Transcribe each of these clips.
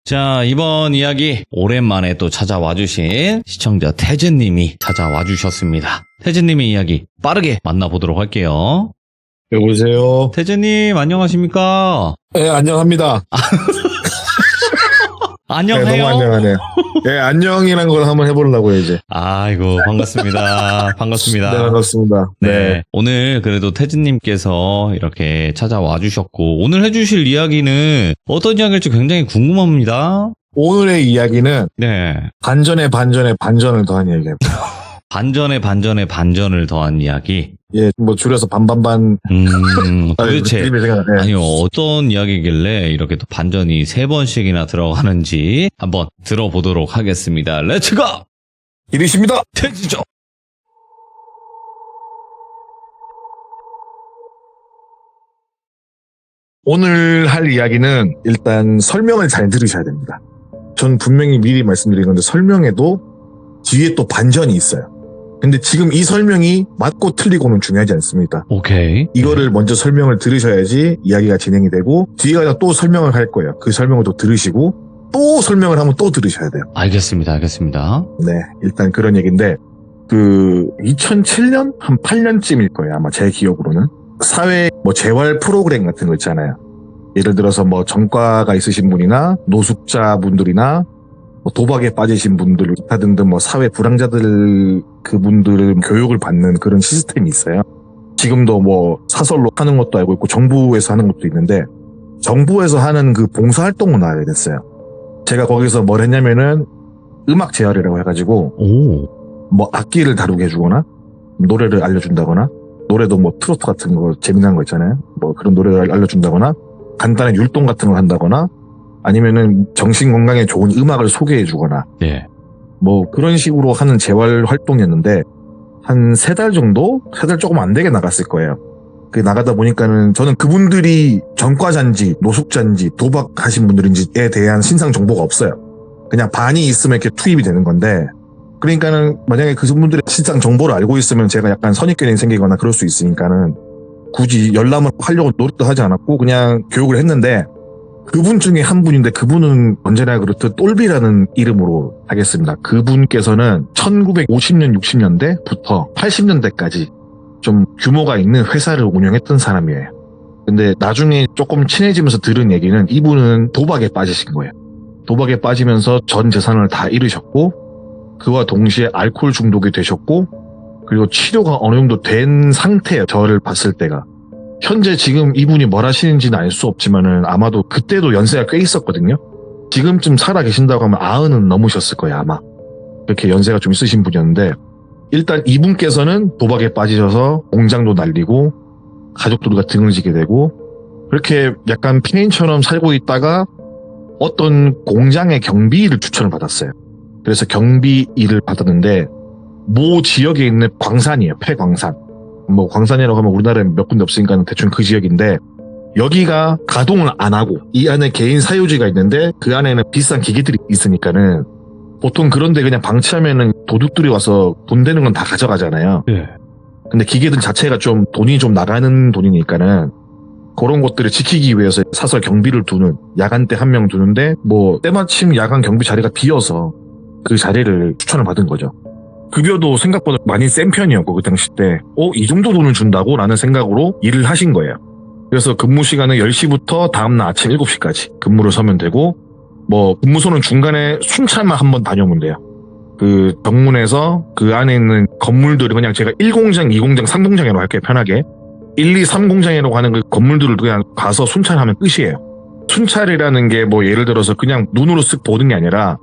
자, 이번 이야기 오랜만에 또 찾아와 주신 시청자 태진님이 찾아와 주셨습니다. 태진님의 이야기 빠르게 만나보도록 할게요. 여보세요. 태진님 안녕하십니까? 네, 안녕합니다. 안녕해요. 네, 너무 안녕하네요. 네, 안녕이란 걸 한번 해보려고요, 이제. 아이고, 반갑습니다. 반갑습니다. 네, 반갑습니다. 네. 오늘 그래도 태진님께서 이렇게 찾아와 주셨고, 오늘 해주실 이야기는 어떤 이야기일지 굉장히 궁금합니다. 오늘의 이야기는 네. 반전에 반전을 더한 이야기입니다. 반전에 반전을 더한 이야기. 예, 뭐 줄여서 반반반. 도대체. 네. 아니요, 어떤 이야기길래 이렇게 또 반전이 3번씩이나 들어가는지 한번 들어보도록 하겠습니다. 렛츠고! 이리십니다. 태지죠! 오늘 할 이야기는 일단 설명을 잘 들으셔야 됩니다. 전 분명히 미리 말씀드린 건데 설명에도 뒤에 또 반전이 있어요. 근데 지금 이 설명이 맞고 틀리고는 중요하지 않습니다. 오케이. 이거를 먼저 설명을 들으셔야지 이야기가 진행이 되고 뒤에 또 설명을 할 거예요. 그 설명을 또 들으시고 또 설명을 하면 또 들으셔야 돼요. 알겠습니다. 네, 일단 그런 얘기인데 2007년? 한 8년쯤일 거예요. 아마 제 기억으로는. 사회 재활 프로그램 같은 거 있잖아요. 예를 들어서 전과가 있으신 분이나 노숙자분들이나 도박에 빠지신 분들, 기타 등등 사회 불황자들 그분들 교육을 받는 그런 시스템이 있어요. 지금도 사설로 하는 것도 알고 있고 정부에서 하는 것도 있는데 정부에서 하는 그 봉사활동을 나가게 됐어요. 제가 거기서 뭘 했냐면은 음악 재활이라고 해가지고 악기를 다루게 해주거나 노래를 알려준다거나 노래도 트로트 같은 거 재미난 거 있잖아요. 그런 노래를 알려준다거나 간단한 율동 같은 걸 한다거나 아니면은 정신 건강에 좋은 음악을 소개해 주거나 네. 그런 식으로 하는 재활 활동이었는데 한 3달 정도? 3달 조금 안 되게 나갔을 거예요. 나가다 보니까는 저는 그분들이 전과자인지 노숙자인지 도박하신 분들인지에 대한 신상 정보가 없어요. 그냥 반이 있으면 이렇게 투입이 되는 건데 그러니까는 만약에 그분들의 신상 정보를 알고 있으면 제가 약간 선입견이 생기거나 그럴 수 있으니까는 굳이 열람을 하려고 노력도 하지 않았고 그냥 교육을 했는데 그분 중에 한 분인데 그분은 언제나 그렇듯 똘비라는 이름으로 하겠습니다. 그분께서는 1950년, 60년대부터 80년대까지 좀 규모가 있는 회사를 운영했던 사람이에요. 근데 나중에 조금 친해지면서 들은 얘기는 이분은 도박에 빠지신 거예요. 도박에 빠지면서 전 재산을 다 잃으셨고 그와 동시에 알코올 중독이 되셨고 그리고 치료가 어느 정도 된 상태예요. 저를 봤을 때가. 현재 지금 이분이 뭘 하시는지는 알 수 없지만은 아마도 그때도 연세가 꽤 있었거든요. 지금쯤 살아 계신다고 하면 90은 넘으셨을 거예요, 아마. 그렇게 연세가 좀 있으신 분이었는데 일단 이분께서는 도박에 빠지셔서 공장도 날리고 가족들과 등을 지게 되고 그렇게 약간 피해인처럼 살고 있다가 어떤 공장의 경비 일을 추천을 받았어요. 그래서 경비 일을 받았는데 모 지역에 있는 광산이에요, 폐광산. 광산이라고 하면 우리나라에 몇 군데 없으니까 대충 그 지역인데 여기가 가동을 안 하고 이 안에 개인 사유지가 있는데 그 안에는 비싼 기계들이 있으니까는 보통 그런데 그냥 방치하면은 도둑들이 와서 돈 되는 건 다 가져가잖아요. 네. 근데 기계들 자체가 좀 돈이 좀 나가는 돈이니까는 그런 것들을 지키기 위해서 사설 경비를 두는 야간대 한 명 두는데 때마침 야간 경비 자리가 비어서 그 자리를 추천을 받은 거죠. 급여도 생각보다 많이 센 편이었고 그 당시 때 이 정도 돈을 준다고? 라는 생각으로 일을 하신 거예요. 그래서 근무 시간은 10시부터 다음날 아침 7시까지 근무를 서면 되고 근무소는 중간에 순찰만 한번 다녀오면 돼요. 그 정문에서 그 안에 있는 건물들을 그냥 제가 1공장, 2공장, 3공장이라고 할게요. 편하게 1, 2, 3공장이라고 하는 그 건물들을 그냥 가서 순찰하면 끝이에요. 순찰이라는 게 예를 들어서 그냥 눈으로 쓱 보는 게 아니라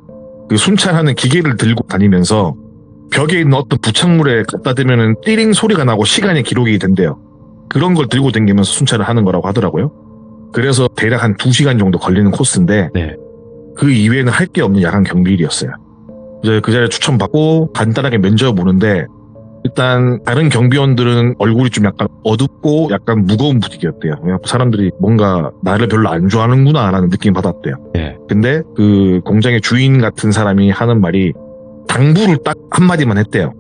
그 순찰하는 기계를 들고 다니면서 벽에 있는 어떤 부착물에 갖다 대면은 띠링 소리가 나고 시간이 기록이 된대요. 그런 걸 들고 다니면서 순찰을 하는 거라고 하더라고요. 그래서 대략 한 2시간 정도 걸리는 코스인데 네. 그 이외에는 할 게 없는 야간 경비일이었어요. 이제 그 자리에 추천받고 간단하게 면접을 보는데 일단 다른 경비원들은 얼굴이 좀 약간 어둡고 약간 무거운 분위기였대요. 사람들이 뭔가 나를 별로 안 좋아하는구나 라는 느낌을 받았대요. 네. 근데 그 공장의 주인 같은 사람이 하는 말이 당부를 딱 한마디만 했대요.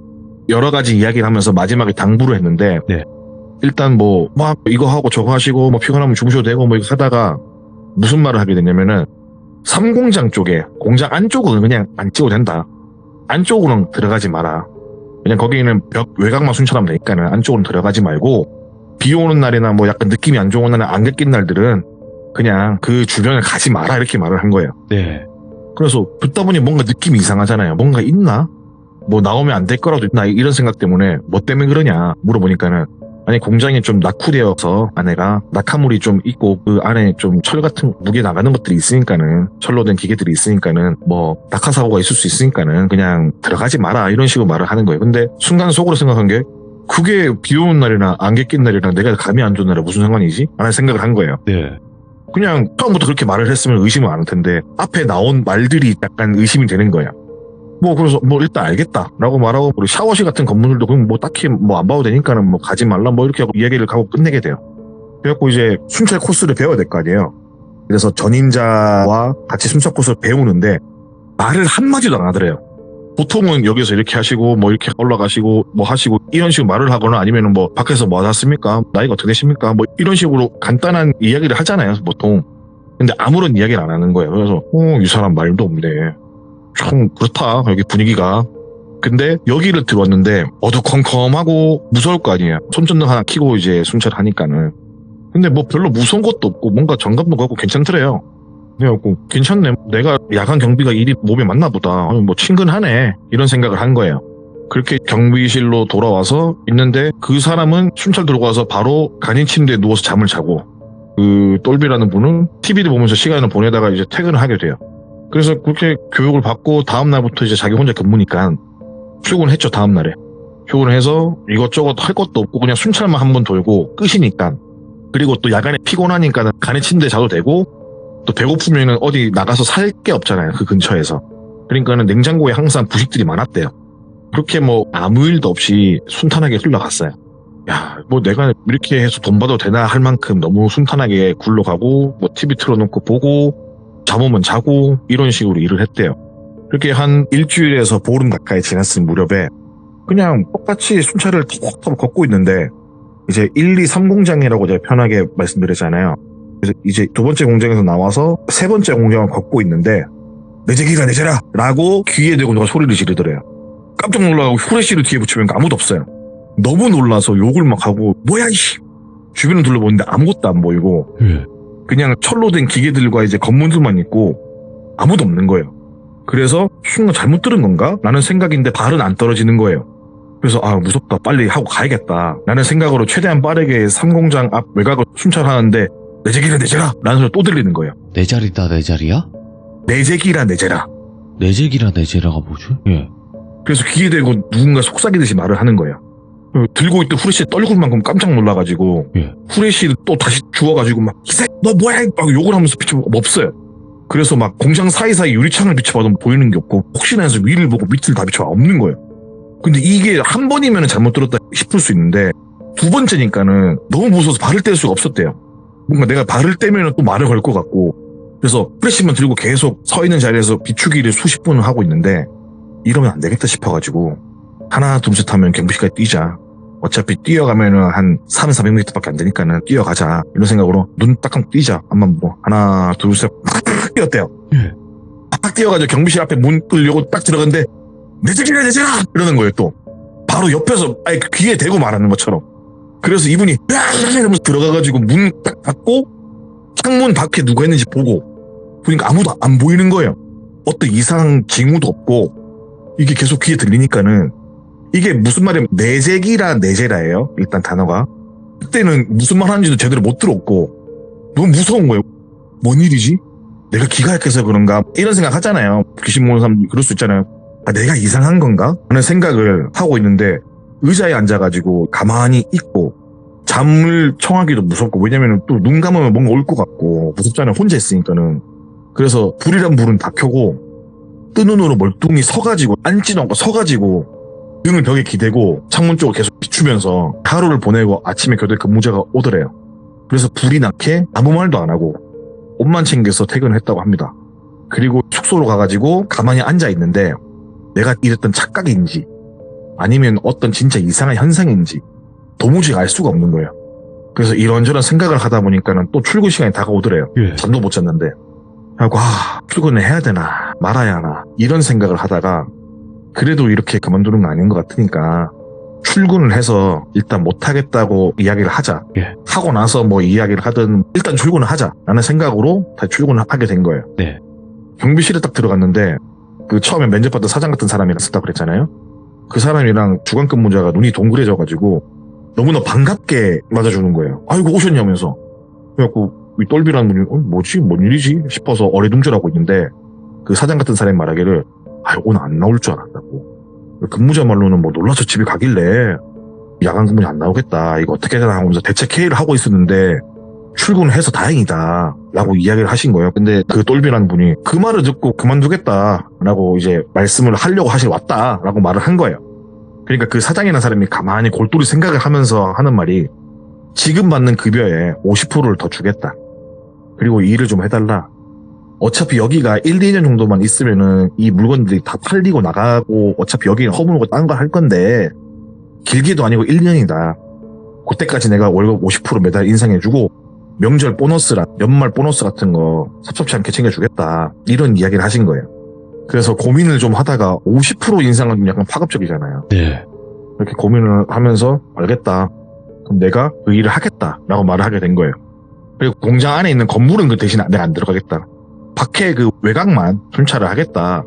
여러 가지 이야기를 하면서 마지막에 당부를 했는데 네. 일단 이거 하고 저거 하시고 피곤하면 주무셔도 되고 이거 하다가 무슨 말을 하게 됐냐면은 3공장 쪽에 공장 안쪽은 그냥 안 찍어도 된다. 안쪽으로는 들어가지 마라. 그냥 거기는 벽 외곽만 순찰하면 되니까는 안쪽으로는 들어가지 말고 비 오는 날이나 뭐 약간 느낌이 안 좋은 날이나 안개 낀 날들은 그냥 그 주변을 가지 마라 이렇게 말을 한 거예요. 네. 그래서 듣다 보니 뭔가 느낌이 이상하잖아요. 뭔가 있나? 뭐 나오면 안 될 거라도 있나? 이런 생각 때문에 뭐 때문에 그러냐 물어보니까는 아니 공장이 좀 낙후되어서 안에가 낙하물이 좀 있고 그 안에 좀 철 같은 무게 나가는 것들이 있으니까는 철로 된 기계들이 있으니까는 뭐 낙하사고가 있을 수 있으니까는 그냥 들어가지 마라 이런 식으로 말을 하는 거예요. 근데 순간 속으로 생각한 게 그게 비 오는 날이나 안개 낀 날이랑 내가 감이 안 좋은 날에 무슨 상관이지? 라는 생각을 한 거예요. 네. 그냥 처음부터 그렇게 말을 했으면 의심은 안 할 텐데 앞에 나온 말들이 약간 의심이 되는 거야. 뭐 그래서 뭐 일단 알겠다라고 말하고 우리 샤워실 같은 건물들도 그럼 뭐 딱히 뭐 안 봐도 되니까는 뭐 가지 말라 뭐 이렇게 하고 이야기를 하고 끝내게 돼요. 그래갖고 이제 순찰 코스를 배워야 될 거 아니에요. 그래서 전임자와 같이 순찰 코스를 배우는데 말을 한마디도 안 하더래요. 보통은 여기서 이렇게 하시고 뭐 이렇게 올라가시고 뭐 하시고 이런 식으로 말을 하거나 아니면은 뭐 밖에서 뭐 하셨습니까? 나이가 어떻게 되십니까? 뭐 이런 식으로 간단한 이야기를 하잖아요, 보통. 근데 아무런 이야기를 안 하는 거예요. 그래서 이 사람 말도 없네. 참 그렇다 여기 분위기가. 근데 여기를 들어왔는데 어두컴컴하고 무서울 거 아니에요. 손전등 하나 켜고 이제 순찰을 하니까는. 근데 뭐 별로 무서운 것도 없고 뭔가 정감도 갖고 괜찮더래요. 그래갖고 괜찮네. 내가 야간 경비가 일이 몸에 맞나 보다. 뭐 친근하네. 이런 생각을 한 거예요. 그렇게 경비실로 돌아와서 있는데 그 사람은 순찰 들어가서 바로 간이 침대에 누워서 잠을 자고 그 똘비라는 분은 TV를 보면서 시간을 보내다가 이제 퇴근을 하게 돼요. 그래서 그렇게 교육을 받고 다음날부터 이제 자기 혼자 근무니까 출근했죠. 다음날에. 출근을 해서 이것저것 할 것도 없고 그냥 순찰만 한 번 돌고 끝이니까. 그리고 또 야간에 피곤하니까 간이 침대에 자도 되고 또 배고프면은 어디 나가서 살 게 없잖아요. 그 근처에서. 그러니까는 냉장고에 항상 부식들이 많았대요. 그렇게 뭐 아무 일도 없이 순탄하게 흘러갔어요. 야, 뭐 내가 이렇게 해서 돈 받아도 되나 할 만큼 너무 순탄하게 굴러가고 뭐 TV 틀어놓고 보고 잠오면 자고 이런 식으로 일을 했대요. 그렇게 한 일주일에서 보름 가까이 지났을 무렵에 그냥 똑같이 순찰을 톡톡 걷고 있는데 이제 1, 2, 3공장이라고 제가 편하게 말씀드렸잖아요. 그래서 이제 두 번째 공장에서 나와서 세 번째 공장을 걷고 있는데 내재기가 내재라! 라고 귀에 대고 누가 소리를 지르더래요. 깜짝 놀라고 후레쉬를 뒤에 붙이면 아무도 없어요. 너무 놀라서 욕을 막 하고 뭐야 이씨! 주변을 둘러보는데 아무것도 안 보이고 그냥 철로 된 기계들과 이제 건물들만 있고 아무도 없는 거예요. 그래서 순간 잘못 들은 건가? 라는 생각인데 발은 안 떨어지는 거예요. 그래서 무섭다 빨리 하고 가야겠다 라는 생각으로 최대한 빠르게 3공장 앞 외곽을 순찰하는데 내재기라 내재라 라는 소리가 또 들리는 거예요. 내 자리다 내 자리야? 내재기라 내재라. 내재기라 내재라가 뭐지? 예. 그래서 귀에 대고 누군가 속삭이듯이 말을 하는 거예요. 들고 있던 후레쉬에 떨굴 만큼 깜짝 놀라가지고 후레쉬를 또 다시 주워가지고 막 기세 너 뭐야 막 욕을 하면서 비춰보고 없어요. 그래서 막 공장 사이사이 유리창을 비춰봐도 보이는 게 없고 혹시나 해서 위를 보고 밑을 다 비춰봐 없는 거예요. 근데 이게 한 번이면 잘못 들었다 싶을 수 있는데 두 번째니까는 너무 무서워서 발을 뗄 수가 없었대요. 뭔가 내가 발을 떼면 또 말을 걸 것 같고 그래서 후레쉬만 들고 계속 서 있는 자리에서 비추기를 수십 분을 하고 있는데 이러면 안 되겠다 싶어가지고 하나 둘셋 하면 경비실까지 뛰자. 어차피 뛰어가면은 한 300~400m밖에 안 되니까는 뛰어가자. 이런 생각으로 눈 딱 감고 뛰자. 한번 뭐 하나 둘셋 뛰었대요. 딱 뛰어가지고 경비실 앞에 문 끌려고 딱 들어갔는데 내재기라 내재라 이러는 거예요. 또 바로 옆에서 아예 귀에 대고 말하는 것처럼. 그래서 이분이 이러면서 들어가가지고 문 딱 닫고 창문 밖에 누가 있는지 보고 보니까 아무도 안 보이는 거예요. 어떤 이상 징후도 없고 이게 계속 귀에 들리니까는 이게 무슨 말이에요? 내재기라 내재라예요. 일단 단어가. 그때는 무슨 말 하는지도 제대로 못 들었고 너무 무서운 거예요. 뭔 일이지? 내가 기가 약해서 그런가? 이런 생각 하잖아요. 귀신 보는 사람 그럴 수 있잖아요. 내가 이상한 건가? 하는 생각을 하고 있는데 의자에 앉아가지고 가만히 있고 잠을 청하기도 무섭고 왜냐면 또 눈 감으면 뭔가 올 것 같고 무섭잖아요. 혼자 있으니까는. 그래서 불이란 불은 다 켜고 뜬 눈으로 멀뚱히 서가지고 앉지도 않고 서가지고 등을 벽에 기대고 창문 쪽을 계속 비추면서 하루를 보내고 아침에 교대 근무자가 오더래요. 그래서 불이 나게 아무 말도 안 하고 옷만 챙겨서 퇴근을 했다고 합니다. 그리고 숙소로 가가지고 가만히 앉아 있는데 내가 이랬던 착각인지 아니면 어떤 진짜 이상한 현상인지 도무지 알 수가 없는 거예요. 그래서 이런저런 생각을 하다 보니까는 또 출근 시간이 다가오더래요. 잠도 못 잤는데. 하고 출근을 해야 되나 말아야 하나 이런 생각을 하다가 그래도 이렇게 그만두는 거 아닌 것 같으니까 출근을 해서 일단 못하겠다고 이야기를 하자. 예. 하고 나서 뭐 이야기를 하든 일단 출근을 하자 라는 생각으로 다시 출근을 하게 된 거예요. 네. 경비실에 딱 들어갔는데 그 처음에 면접받던 사장 같은 사람이랑 있었다고 그랬잖아요. 그 사람이랑 주간근무자가 눈이 동그래져가지고 너무나 반갑게 맞아주는 거예요. 아이고 오셨냐면서. 그래갖고 이 똘비라는 분이 뭐지? 뭔 일이지? 싶어서 어리둥절하고 있는데 그 사장 같은 사람이 말하기를 오늘 안 나올 줄 알았다고. 근무자 말로는 뭐 놀라서 집에 가길래 야간 근무자 안 나오겠다. 이거 어떻게 해야 되나 하면서 대책 회의를 하고 있었는데 출근을 해서 다행이다 라고 이야기를 하신 거예요. 근데 그 똘비라는 분이 그 말을 듣고 그만두겠다 라고 이제 말씀을 하려고 왔다 라고 말을 한 거예요. 그러니까 그 사장이라는 사람이 가만히 골똘히 생각을 하면서 하는 말이 지금 받는 급여에 50%를 더 주겠다. 그리고 이 일을 좀 해달라. 어차피 여기가 1, 2년 정도만 있으면은 이 물건들이 다 팔리고 나가고 어차피 여기는 허물고 딴 거 할 건데 길게도 아니고 1년이다. 그때까지 내가 월급 50% 매달 인상해주고 명절 보너스랑 연말 보너스 같은 거 섭섭치 않게 챙겨주겠다. 이런 이야기를 하신 거예요. 그래서 고민을 좀 하다가 50% 인상은 좀 약간 파급적이잖아요. 네. 이렇게 고민을 하면서 알겠다. 그럼 내가 그 일을 하겠다라고 말을 하게 된 거예요. 그리고 공장 안에 있는 건물은 그 대신 내가 안 들어가겠다. 밖에 그 외곽만 순찰을 하겠다.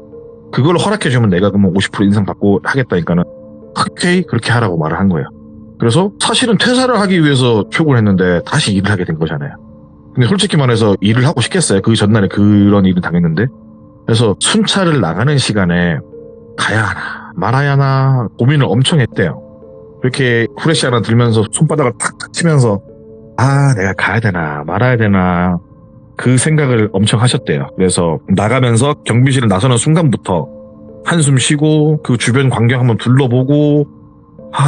그걸 허락해주면 내가 그러면 50% 인상 받고 하겠다니까는 오케이 그렇게 하라고 말을 한 거예요. 그래서 사실은 퇴사를 하기 위해서 출근했는데 다시 일을 하게 된 거잖아요. 근데 솔직히 말해서 일을 하고 싶겠어요. 그 전날에 그런 일을 당했는데. 그래서 순찰을 나가는 시간에 가야 하나 말아야 하나 고민을 엄청 했대요. 이렇게 후레쉬 하나 들면서 손바닥을 탁탁 치면서 내가 가야 되나 말아야 되나 그 생각을 엄청 하셨대요. 그래서 나가면서 경비실을 나서는 순간부터 한숨 쉬고 그 주변 광경 한번 둘러보고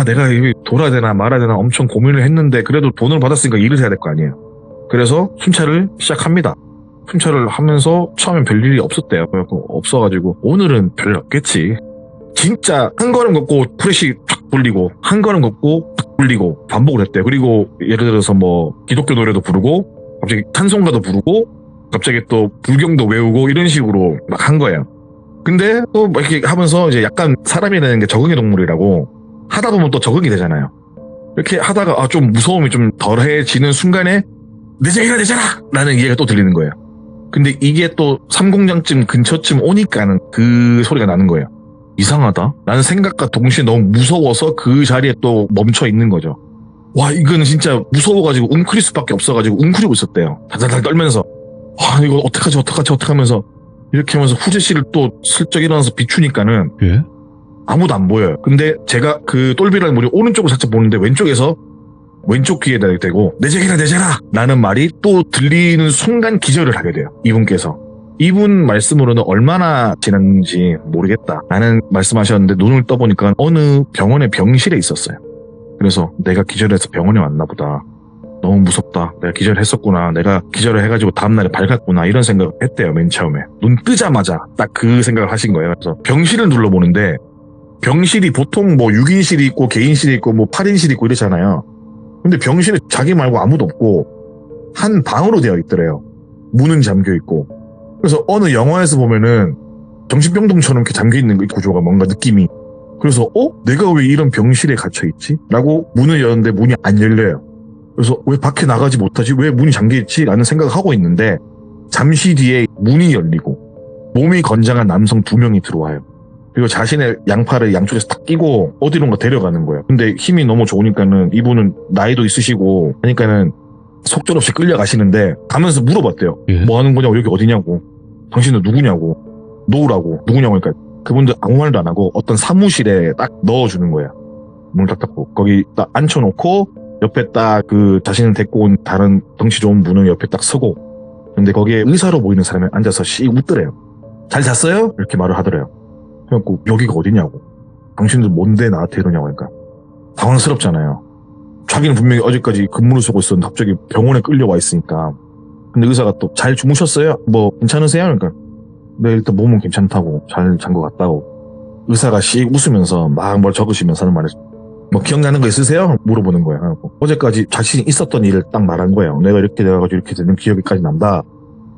내가 이거 돌아야 되나 말아야 되나 엄청 고민을 했는데 그래도 돈을 받았으니까 일을 해야 될 거 아니에요. 그래서 순찰을 시작합니다. 순찰을 하면서 처음엔 별일이 없었대요. 그래서 없어가지고 오늘은 별일 없겠지. 진짜 한 걸음 걷고 프레시 탁 불리고 한 걸음 걷고 탁 불리고 반복을 했대요. 그리고 예를 들어서 뭐 기독교 노래도 부르고 갑자기 찬송가도 부르고 갑자기 또 불경도 외우고 이런 식으로 막 한 거예요. 근데 또 막 이렇게 하면서 이제 약간 사람이라는 게 적응의 동물이라고 하다 보면 또 적응이 되잖아요. 이렇게 하다가 좀 무서움이 좀 덜해지는 순간에 내자라 라는 이야기가 또 들리는 거예요. 근데 이게 또 삼공장쯤 근처쯤 오니까는 그 소리가 나는 거예요. 이상하다 라는 생각과 동시에 너무 무서워서 그 자리에 또 멈춰 있는 거죠. 이건 진짜 무서워가지고 웅크릴 수밖에 없어가지고 웅크리고 있었대요. 달달달 떨면서 이거 어떡하지 하면서 이렇게 하면서 후제실을 또 슬쩍 일어나서 비추니까는 예? 아무도 안 보여요. 근데 제가 그 똘비라는 분이 오른쪽을 살짝 보는데 왼쪽에서 왼쪽 귀에다 대고 내재라 라는 말이 또 들리는 순간 기절을 하게 돼요. 이분께서. 이분 말씀으로는 얼마나 지났는지 모르겠다 라는 말씀하셨는데 눈을 떠보니까 어느 병원의 병실에 있었어요. 그래서 내가 기절해서 병원에 왔나 보다. 너무 무섭다. 내가 기절했었구나. 내가 기절을 해가지고 다음날에 밝았구나. 이런 생각을 했대요. 맨 처음에. 눈 뜨자마자 딱 그 생각을 하신 거예요. 그래서 병실을 둘러보는데 병실이 보통 뭐 6인실이 있고 개인실이 있고 뭐 8인실이 있고 이러잖아요. 근데 병실에 자기 말고 아무도 없고 한 방으로 되어 있더래요. 문은 잠겨 있고. 그래서 어느 영화에서 보면은 정신병동처럼 이렇게 잠겨 있는 구조가 뭔가 느낌이. 그래서 내가 왜 이런 병실에 갇혀 있지? 라고 문을 여는데 문이 안 열려요. 그래서 왜 밖에 나가지 못하지? 왜 문이 잠겨 있지? 라는 생각을 하고 있는데 잠시 뒤에 문이 열리고 몸이 건장한 남성 2명이 들어와요. 그리고 자신의 양팔을 양쪽에서 탁 끼고 어디론가 데려가는 거예요. 근데 힘이 너무 좋으니까는 이분은 나이도 있으시고 하니까는 속절없이 끌려가시는데 가면서 물어봤대요. 예? 뭐 하는 거냐고, 여기 어디냐고, 당신은 누구냐고, 노우라고, 누구냐고 하니까 그분들 아무 말도 안 하고 어떤 사무실에 딱 넣어주는 거예요. 문을 딱 닫고 거기 딱 앉혀놓고 옆에 딱 그 자신을 데리고 온 다른 덩치 좋은 분은 옆에 딱 서고, 근데 거기에 의사로 보이는 사람이 앉아서 웃더래요. 잘 잤어요? 이렇게 말을 하더래요. 그래갖고 여기가 어디냐고, 당신들 뭔데 나한테 이러냐고 하니까 당황스럽잖아요. 자기는 분명히 어제까지 근무를 쓰고 있었는데 갑자기 병원에 끌려와 있으니까. 근데 의사가 또 잘 주무셨어요? 뭐 괜찮으세요? 그러니까 네, 일단 몸은 괜찮다고, 잘 잔 것 같다고. 의사가 씩 웃으면서 막 뭘 적으시면서 하는 말에 뭐 기억나는 거 있으세요? 물어보는 거예요. 어제까지 자신이 있었던 일을 딱 말한 거예요. 내가 이렇게 돼가지고 이렇게 되는 기억이까지 난다.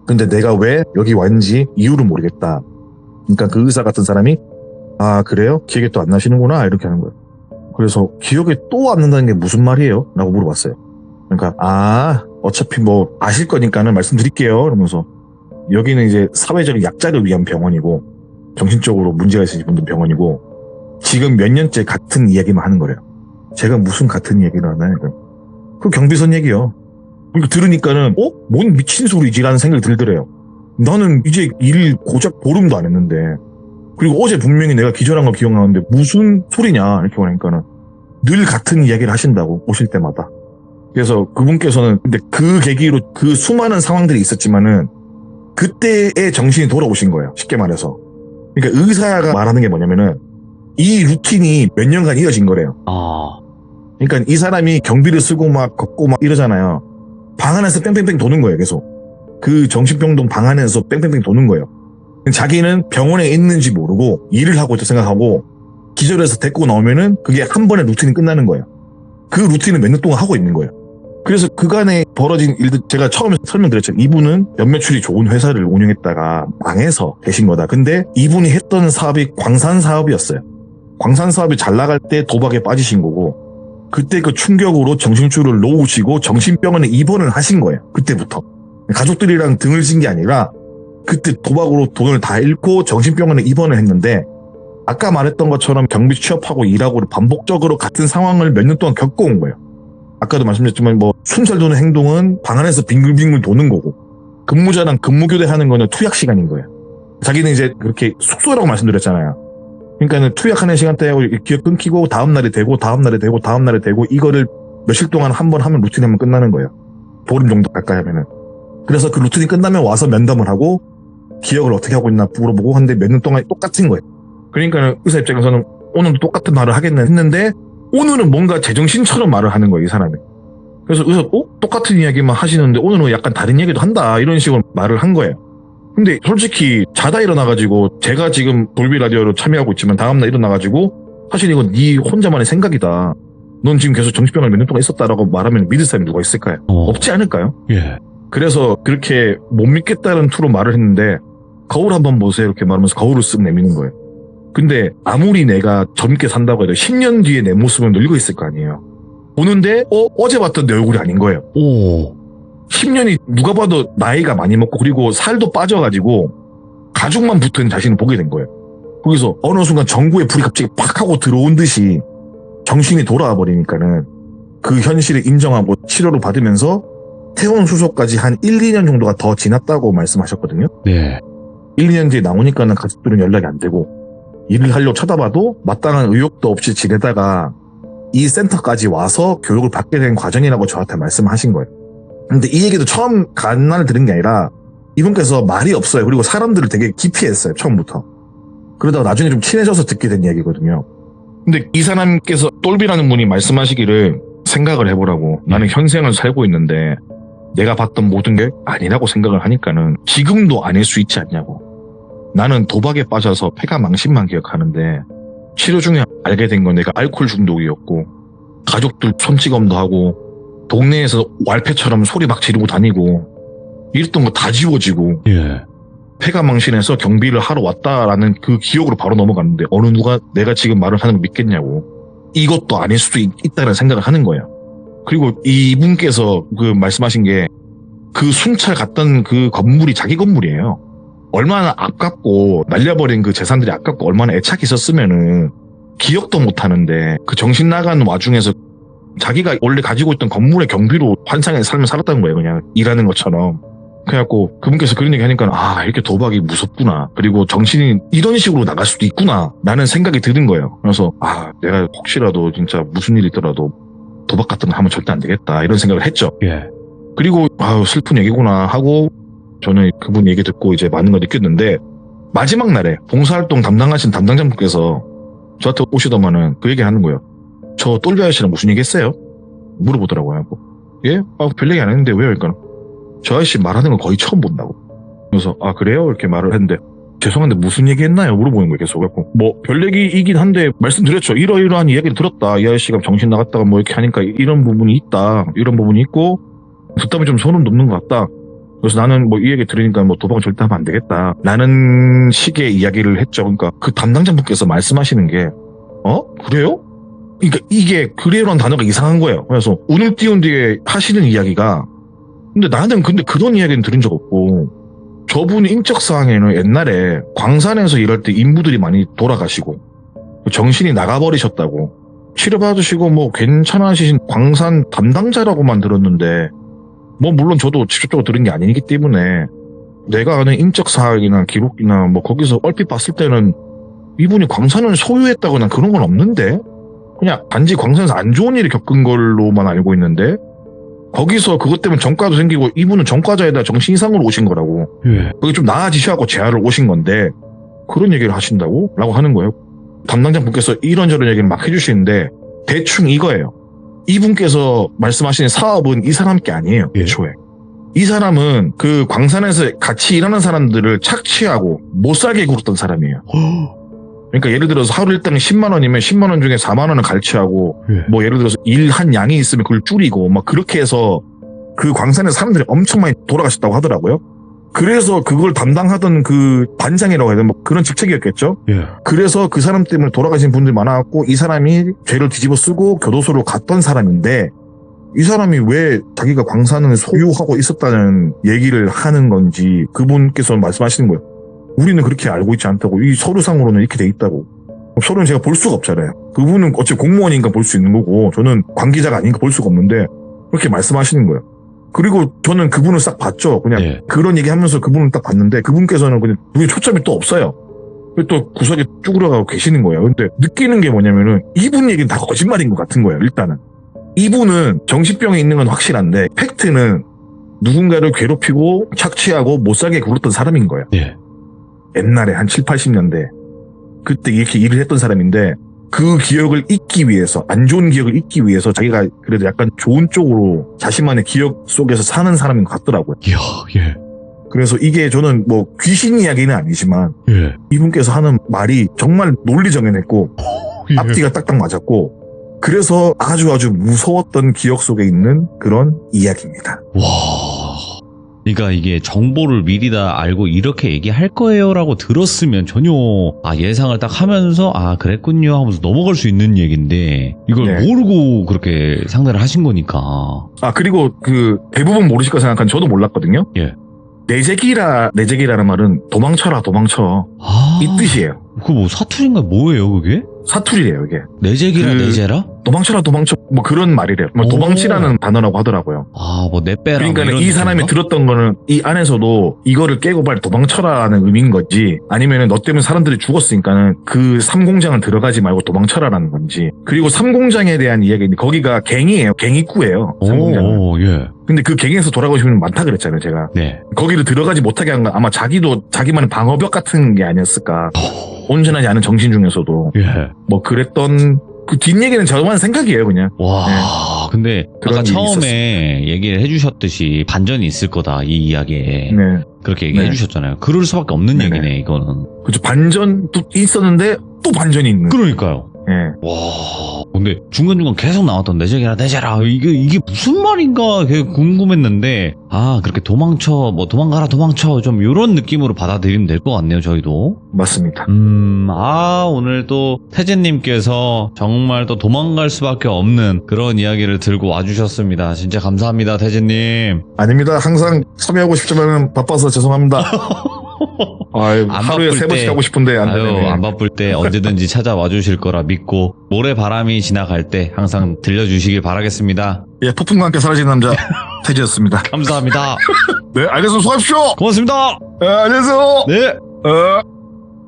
근데 내가 왜 여기 왔는지 이유를 모르겠다. 그러니까 그 의사 같은 사람이 아 그래요? 기억이 또 안 나시는구나 이렇게 하는 거예요. 그래서 기억이 또 안 난다는 게 무슨 말이에요? 라고 물어봤어요. 그러니까 어차피 뭐 아실 거니까는 말씀드릴게요 이러면서 여기는 이제 사회적 약자를 위한 병원이고 정신적으로 문제가 있으신 분들 병원이고 지금 몇 년째 같은 이야기만 하는 거래요. 제가 무슨 같은 얘기를 하나요? 그 경비선 얘기요. 그러니까 들으니까는 뭔 미친 소리지라는 생각이 들더래요. 나는 이제 일 고작 보름도 안 했는데 그리고 어제 분명히 내가 기절한 거 기억나는데 무슨 소리냐 이렇게 말하니까는 늘 같은 이야기를 하신다고 오실 때마다. 그래서 그분께서는 근데 그 계기로 그 수많은 상황들이 있었지만은 그때의 정신이 돌아오신 거예요. 쉽게 말해서. 그러니까 의사가 말하는 게 뭐냐면은 이 루틴이 몇 년간 이어진 거래요. 그러니까 이 사람이 경비를 쓰고 막 걷고 막 이러잖아요. 방 안에서 뺑뺑뺑 도는 거예요, 계속. 그 정신병동 방 안에서 뺑뺑뺑 도는 거예요. 자기는 병원에 있는지 모르고 일을 하고 있다 생각하고 기절해서 데리고 나오면은 그게 한 번에 루틴이 끝나는 거예요. 그 루틴을 몇 년 동안 하고 있는 거예요. 그래서 그간에 벌어진 일들 제가 처음에 설명드렸죠. 이분은 연매출이 좋은 회사를 운영했다가 망해서 계신 거다. 근데 이분이 했던 사업이 광산 사업이었어요. 광산 사업이 잘 나갈 때 도박에 빠지신 거고 그때 그 충격으로 정신줄을 놓으시고 정신병원에 입원을 하신 거예요. 그때부터. 가족들이랑 등을 진 게 아니라 그때 도박으로 돈을 다 잃고 정신병원에 입원을 했는데 아까 말했던 것처럼 경비 취업하고 일하고 반복적으로 같은 상황을 몇 년 동안 겪어온 거예요. 아까도 말씀드렸지만 뭐 순찰 도는 행동은 방 안에서 빙글빙글 도는 거고 근무자랑 근무교대하는 거는 투약 시간인 거예요. 자기는 이제 그렇게 숙소라고 말씀드렸잖아요. 그러니까는 투약하는 시간대에 기억 끊기고 다음날이 되고 다음날이 되고 다음날이 되고 이거를 며칠 동안 한 번 하면 루틴이 하면 끝나는 거예요. 보름 정도 가까이 하면은. 그래서 그 루틴이 끝나면 와서 면담을 하고 기억을 어떻게 하고 있나 물어보고 하는데 몇 년 동안 똑같은 거예요. 그러니까 의사 입장에서는 오늘도 똑같은 말을 하겠네 했는데 오늘은 뭔가 제정신처럼 말을 하는 거예요, 이 사람이. 그래서 의사 똑같은 이야기만 하시는데 오늘은 약간 다른 얘기도 한다 이런 식으로 말을 한 거예요. 근데 솔직히 자다 일어나가지고 제가 지금 돌비 라디오로 참여하고 있지만 다음날 일어나가지고 사실 이건 네 혼자만의 생각이다. 넌 지금 계속 정신병원에 몇 년 동안 있었다라고 말하면 믿을 사람이 누가 있을까요? 없지 않을까요? 예. 그래서 그렇게 못 믿겠다는 투로 말을 했는데 거울 한번 보세요 이렇게 말하면서 거울을 쓱 내미는 거예요. 근데 아무리 내가 젊게 산다고 해도 10년 뒤에 내 모습은 늙어 있을 거 아니에요. 보는데 어제 봤던 내 얼굴이 아닌 거예요. 10년이 누가 봐도 나이가 많이 먹고 그리고 살도 빠져가지고 가죽만 붙은 자신을 보게 된 거예요. 거기서 어느 순간 전구에 불이 갑자기 팍 하고 들어온 듯이 정신이 돌아와 버리니까는 그 현실을 인정하고 치료를 받으면서 퇴원 수속까지 한 1, 2년 정도가 더 지났다고 말씀하셨거든요. 네. 1, 2년 뒤에 나오니까는 가족들은 연락이 안 되고 일을 하려고 쳐다봐도 마땅한 의욕도 없이 지내다가 이 센터까지 와서 교육을 받게 된 과정이라고 저한테 말씀하신 거예요. 근데 이 얘기도 처음 간만에 들은 게 아니라 이분께서 말이 없어요. 그리고 사람들을 되게 기피했어요. 처음부터. 그러다가 나중에 좀 친해져서 듣게 된 이야기거든요. 근데 이 사람께서 똘비라는 분이 말씀하시기를 생각을 해보라고. 나는 현생을 살고 있는데 내가 봤던 모든 게 아니라고 생각을 하니까는 지금도 아닐 수 있지 않냐고. 나는 도박에 빠져서 폐가 망신만 기억하는데 치료 중에 알게 된 건 내가 알코올 중독이었고 가족들 손찌검도 하고 동네에서 왈패처럼 소리 막 지르고 다니고 이랬던 거 다 지워지고 예. 폐가 망신해서 경비를 하러 왔다라는 그 기억으로 바로 넘어갔는데 어느 누가 내가 지금 말을 하는 걸 믿겠냐고. 이것도 아닐 수도 있다는 생각을 하는 거예요. 그리고 이분께서 그 말씀하신 게 그 순찰 갔던 그 건물이 자기 건물이에요. 얼마나 아깝고 날려버린 그 재산들이 아깝고 얼마나 애착이 있었으면은 기억도 못 하는데 그 정신 나간 와중에서 자기가 원래 가지고 있던 건물의 경비로 환상의 삶을 살았다는 거예요. 그냥 일하는 것처럼. 그래갖고 그분께서 그런 얘기 하니까 이렇게 도박이 무섭구나. 그리고 정신이 이런 식으로 나갈 수도 있구나 라는 생각이 드는 거예요. 그래서 내가 혹시라도 진짜 무슨 일이 있더라도 도박 같은 거 하면 절대 안 되겠다 이런 생각을 했죠. 예. 그리고 슬픈 얘기구나 하고 저는 그분 얘기 듣고 이제 많은 걸 느꼈는데 마지막 날에 봉사활동 담당하신 담당자분께서 저한테 오시더만은 그 얘기 하는 거예요. 저 똘비 아저씨랑 무슨 얘기 했어요? 물어보더라고요. 예? 별 얘기 안 했는데 왜요? 그러니까 저 아저씨 말하는 거 거의 처음 본다고. 그래서 그래요? 이렇게 말을 했는데 죄송한데 무슨 얘기 했나요? 물어보는 거예요. 계속. 뭐 별 얘기이긴 한데 말씀드렸죠. 이러이러한 이야기를 들었다. 이 아저씨가 정신 나갔다가 뭐 이렇게 하니까 이런 부분이 있다. 이런 부분이 있고 듣다 보면 좀 소름 돋는 것 같다. 그래서 나는 뭐 이 얘기 들으니까 뭐 도박은 절대 하면 안 되겠다. 라는 식의 이야기를 했죠. 그러니까 그 담당자분께서 말씀하시는 게, 그래요? 그러니까 이게 그래요라는 단어가 이상한 거예요. 그래서 운을 띄운 뒤에 하시는 이야기가, 근데 나는 근데 그런 이야기는 들은 적 없고, 저분 인적사항에는 옛날에 광산에서 일할 때 인부들이 많이 돌아가시고, 정신이 나가버리셨다고, 치료받으시고 뭐 괜찮으신 광산 담당자라고만 들었는데, 뭐 물론 저도 직접적으로 들은 게 아니기 때문에 내가 아는 인적 사항이나 기록이나 뭐 거기서 얼핏 봤을 때는 이분이 광산을 소유했다거나 그런 건 없는데, 그냥 단지 광산에서 안 좋은 일을 겪은 걸로만 알고 있는데, 거기서 그것 때문에 전과도 생기고 이분은 전과자에다 정신 이상으로 오신 거라고. 그게 좀 나아지셔갖고 재활을 오신 건데 그런 얘기를 하신다고? 라고 하는 거예요. 담당자분께서 이런저런 얘기를 막 해주시는데 대충 이거예요. 이분께서 말씀하시는 사업은 이 사람 게 아니에요. 애초에. 이 사람은 그 광산에서 같이 일하는 사람들을 착취하고 못 살게 굴었던 사람이에요. 그러니까 예를 들어서 하루 일당 10만 원이면 10만 원 중에 4만 원을 갈취하고 뭐 예를 들어서 일한 양이 있으면 그걸 줄이고 막 그렇게 해서 그 광산에서 사람들이 엄청 많이 돌아가셨다고 하더라고요. 그래서 그걸 담당하던 그 반장이라고 해야 되나 뭐 그런 직책이었겠죠. 그래서 그 사람 때문에 돌아가신 분들이 많아갖고 이 사람이 죄를 뒤집어 쓰고 교도소로 갔던 사람인데, 이 사람이 왜 자기가 광산을 소유하고 있었다는 얘기를 하는 건지 그분께서 말씀하시는 거예요. 우리는 그렇게 알고 있지 않다고. 이 서류상으로는 이렇게 돼 있다고. 서류는 제가 볼 수가 없잖아요. 그분은 어차피 공무원이니까 볼 수 있는 거고 저는 관계자가 아니니까 볼 수가 없는데 그렇게 말씀하시는 거예요. 그리고 저는 그분을 싹 봤죠. 그냥 그런 얘기하면서 그분을 딱 봤는데 그분께서는 그냥 눈에 초점이 또 없어요. 또 구석에 쭈그려가고 계시는 거예요. 근데 느끼는 게 뭐냐면은 이분 얘기는 다 거짓말인 것 같은 거예요. 일단은 이분은 정신병이 있는 건 확실한데 팩트는 누군가를 괴롭히고 착취하고 못 살게 굴었던 사람인 거예요. 옛날에 한 7, 80년대 그때 이렇게 일을 했던 사람인데 그 기억을 잊기 위해서, 안 좋은 기억을 잊기 위해서 자기가 그래도 약간 좋은 쪽으로 자신만의 기억 속에서 사는 사람인 것 같더라고요. 그래서 이게 저는 뭐 귀신 이야기는 아니지만 이분께서 하는 말이 정말 논리정연했고 앞뒤가 딱딱 맞았고 그래서 아주 무서웠던 기억 속에 있는 그런 이야기입니다. 와. 그러니까 이게 정보를 미리 다 알고 이렇게 얘기할 거예요라고 들었으면 전혀 예상을 딱 하면서 그랬군요 하면서 넘어갈 수 있는 얘기인데 이걸 모르고 그렇게 상대를 하신 거니까. 그리고 그 대부분 모르실 거 생각한 저도 몰랐거든요. 내재기라는 말은 도망쳐라 도망쳐 이 뜻이에요. 그 뭐 사투리인가 뭐예요 그게? 사투리래요 이게. 내재기라 내재라? 도망쳐라 도망쳐 뭐 그런 말이래요. 뭐 도망치라는 단어라고 하더라고요. 뭐 내빼라. 그러니까 이 사람이 들었던 거는 이 안에서도 이거를 깨고 빨리 도망쳐라라는 의미인 거지, 아니면은 너 때문에 사람들이 죽었으니까는 그 삼공장을 들어가지 말고 도망쳐라라는 건지. 그리고 삼공장에 대한 이야기인데 거기가 갱이에요. 갱입구예요. 삼공장은. 근데 그 갱에서 돌아가신 분 많다 그랬잖아요 제가. 거기를 들어가지 못하게 한 건 아마 자기도 자기만의 방어벽 같은 게 아니었을까. 온전하지 않은 정신 중에서도 뭐 그랬던 그 뒷얘기는 저만 생각이에요 그냥. 근데 아까 처음에 얘기를 해주셨듯이 반전이 있을 거다 이 이야기에. 그렇게 얘기해 주셨잖아요. 그럴 수밖에 없는 얘기네 이거는. 그렇죠. 반전도 있었는데 또 반전이 있는. 그러니까요. 와, 근데 중간중간 계속 나왔던 내재기라 내재라 이게 무슨 말인가 되게 궁금했는데 그렇게 도망쳐 뭐 도망가라 도망쳐 좀 이런 느낌으로 받아들이면 될 것 같네요 저희도. 맞습니다. 오늘 또 태진님께서 정말 또 도망갈 수밖에 없는 그런 이야기를 들고 와주셨습니다. 진짜 감사합니다 태진님. 아닙니다. 항상 참여하고 싶지만 바빠서 죄송합니다. 하루에 3번씩 하고 싶은데 안 되네. 안 바쁠 때 언제든지 찾아와 주실 거라 믿고 모래바람이 지나갈 때 항상 들려주시길 바라겠습니다. 폭풍과 함께 사라진 남자 태지였습니다. 감사합니다. 네, 알겠습니다. 수고하십시오. 고맙습니다. 안녕하세요. 네.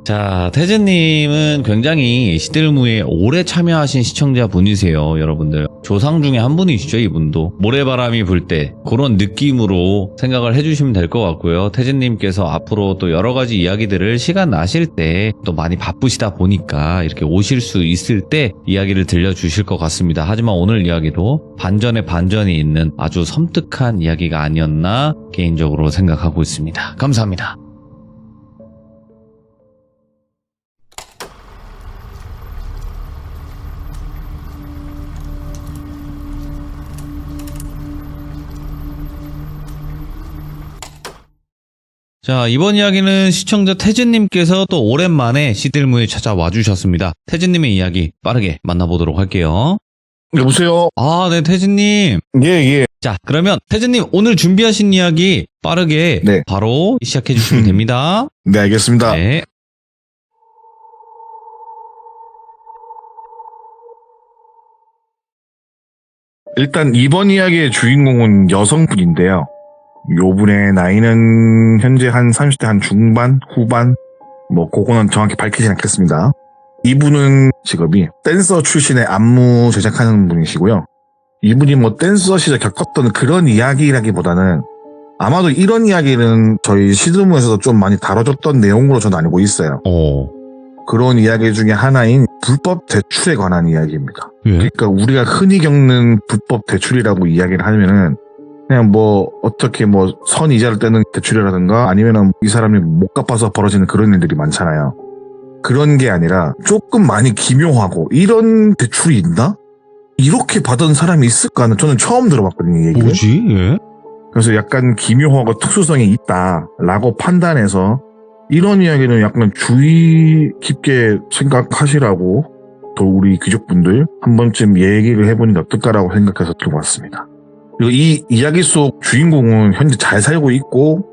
자, 태진님은 굉장히 시들무에 오래 참여하신 시청자분이세요, 여러분들. 조상 중에 한 분이시죠, 이분도. 모래바람이 불 때 그런 느낌으로 생각을 해주시면 될 것 같고요. 태진님께서 앞으로 또 여러 가지 이야기들을 시간 나실 때 또 많이 바쁘시다 보니까 이렇게 오실 수 있을 때 이야기를 들려주실 것 같습니다. 하지만 오늘 이야기도 반전에 반전이 있는 아주 섬뜩한 이야기가 아니었나 개인적으로 생각하고 있습니다. 감사합니다. 자, 이번 이야기는 시청자 태진님께서 또 오랜만에 시들무에 찾아와 주셨습니다. 태진님의 이야기 빠르게 만나보도록 할게요. 여보세요? 아, 네, 태진님. 예. 자, 그러면 태진님 오늘 준비하신 이야기 빠르게 네. 바로 시작해 주시면 됩니다. 네, 알겠습니다. 네. 일단 이번 이야기의 주인공은 여성분인데요. 요분의 나이는 현재 한 30대 한 중반, 후반, 그거는 정확히 밝히진 않겠습니다. 이분은 직업이 댄서 출신의 안무 제작하는 분이시고요. 이분이 댄서 시절 겪었던 그런 이야기라기보다는 아마도 이런 이야기는 저희 시드무에서도 좀 많이 다뤄졌던 내용으로 저는 알고 있어요. 그런 이야기 중에 하나인 불법 대출에 관한 이야기입니다. 예? 그러니까 우리가 흔히 겪는 불법 대출이라고 이야기를 하면은 그냥 어떻게 선이자를 떼는 대출이라든가 아니면은 이 사람이 못 갚아서 벌어지는 그런 일들이 많잖아요. 그런 게 아니라 조금 많이 기묘하고 이런 대출이 있나? 이렇게 받은 사람이 있을까는 저는 처음 들어봤거든요, 이 얘기를. 뭐지? 예? 그래서 약간 기묘하고 특수성이 있다라고 판단해서 이런 이야기는 약간 주의 깊게 생각하시라고 또 우리 귀족분들 한 번쯤 얘기를 해보는 게 어떨까라고 생각해서 들고 왔습니다. 그리고 이 이야기 속 주인공은 현재 잘 살고 있고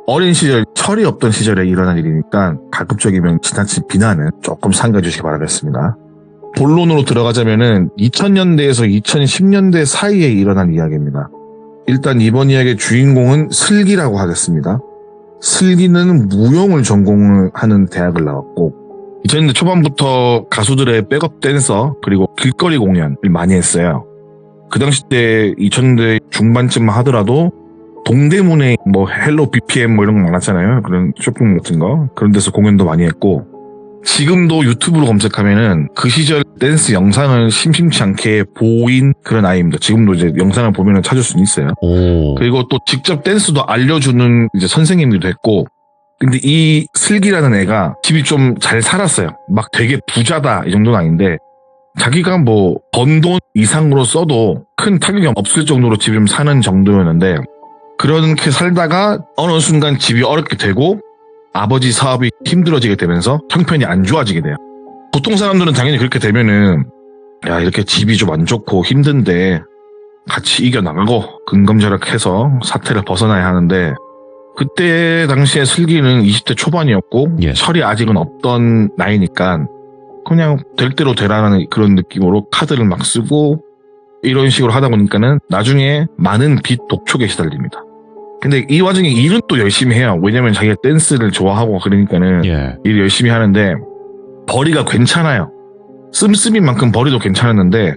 어린 시절 철이 없던 시절에 일어난 일이니까 가급적이면 지나친 비난은 조금 삼가 주시기 바라겠습니다. 본론으로 들어가자면은 2000년대에서 2010년대 사이에 일어난 이야기입니다. 일단 이번 이야기의 주인공은 슬기라고 하겠습니다. 슬기는 무용을 전공을 하는 대학을 나왔고 2000년대 초반부터 가수들의 백업 댄서 그리고 길거리 공연을 많이 했어요. 그 당시 때 2000년대 중반쯤 하더라도 동대문에 헬로 BPM 이런 거 많았잖아요. 그런 쇼핑 같은 거. 그런 데서 공연도 많이 했고 지금도 유튜브로 검색하면은 그 시절 댄스 영상을 심심치 않게 보인 그런 아이입니다. 지금도 이제 영상을 보면은 찾을 수는 있어요. 그리고 또 직접 댄스도 알려주는 이제 선생님이기도 했고 근데 이 슬기라는 애가 집이 좀 잘 살았어요. 막 되게 부자다 이 정도는 아닌데 자기가 번 돈 이상으로 써도 큰 타격이 없을 정도로 집이 좀 사는 정도였는데 그렇게 살다가 어느 순간 집이 어렵게 되고 아버지 사업이 힘들어지게 되면서 형편이 안 좋아지게 돼요. 보통 사람들은 당연히 그렇게 되면은 야 이렇게 집이 좀 안 좋고 힘든데 같이 이겨나가고 근검절약해서 사태를 벗어나야 하는데 그때 당시에 슬기는 20대 초반이었고 예. 철이 아직은 없던 나이니까 그냥 될 대로 되라는 그런 느낌으로 카드를 막 쓰고 이런 식으로 하다 보니까는 나중에 많은 빚 독촉에 시달립니다. 근데 이 와중에 일은 또 열심히 해요. 왜냐면 자기가 댄스를 좋아하고 그러니까는 예. 일 열심히 하는데 벌이가 괜찮아요. 씀씀인 만큼 벌이도 괜찮았는데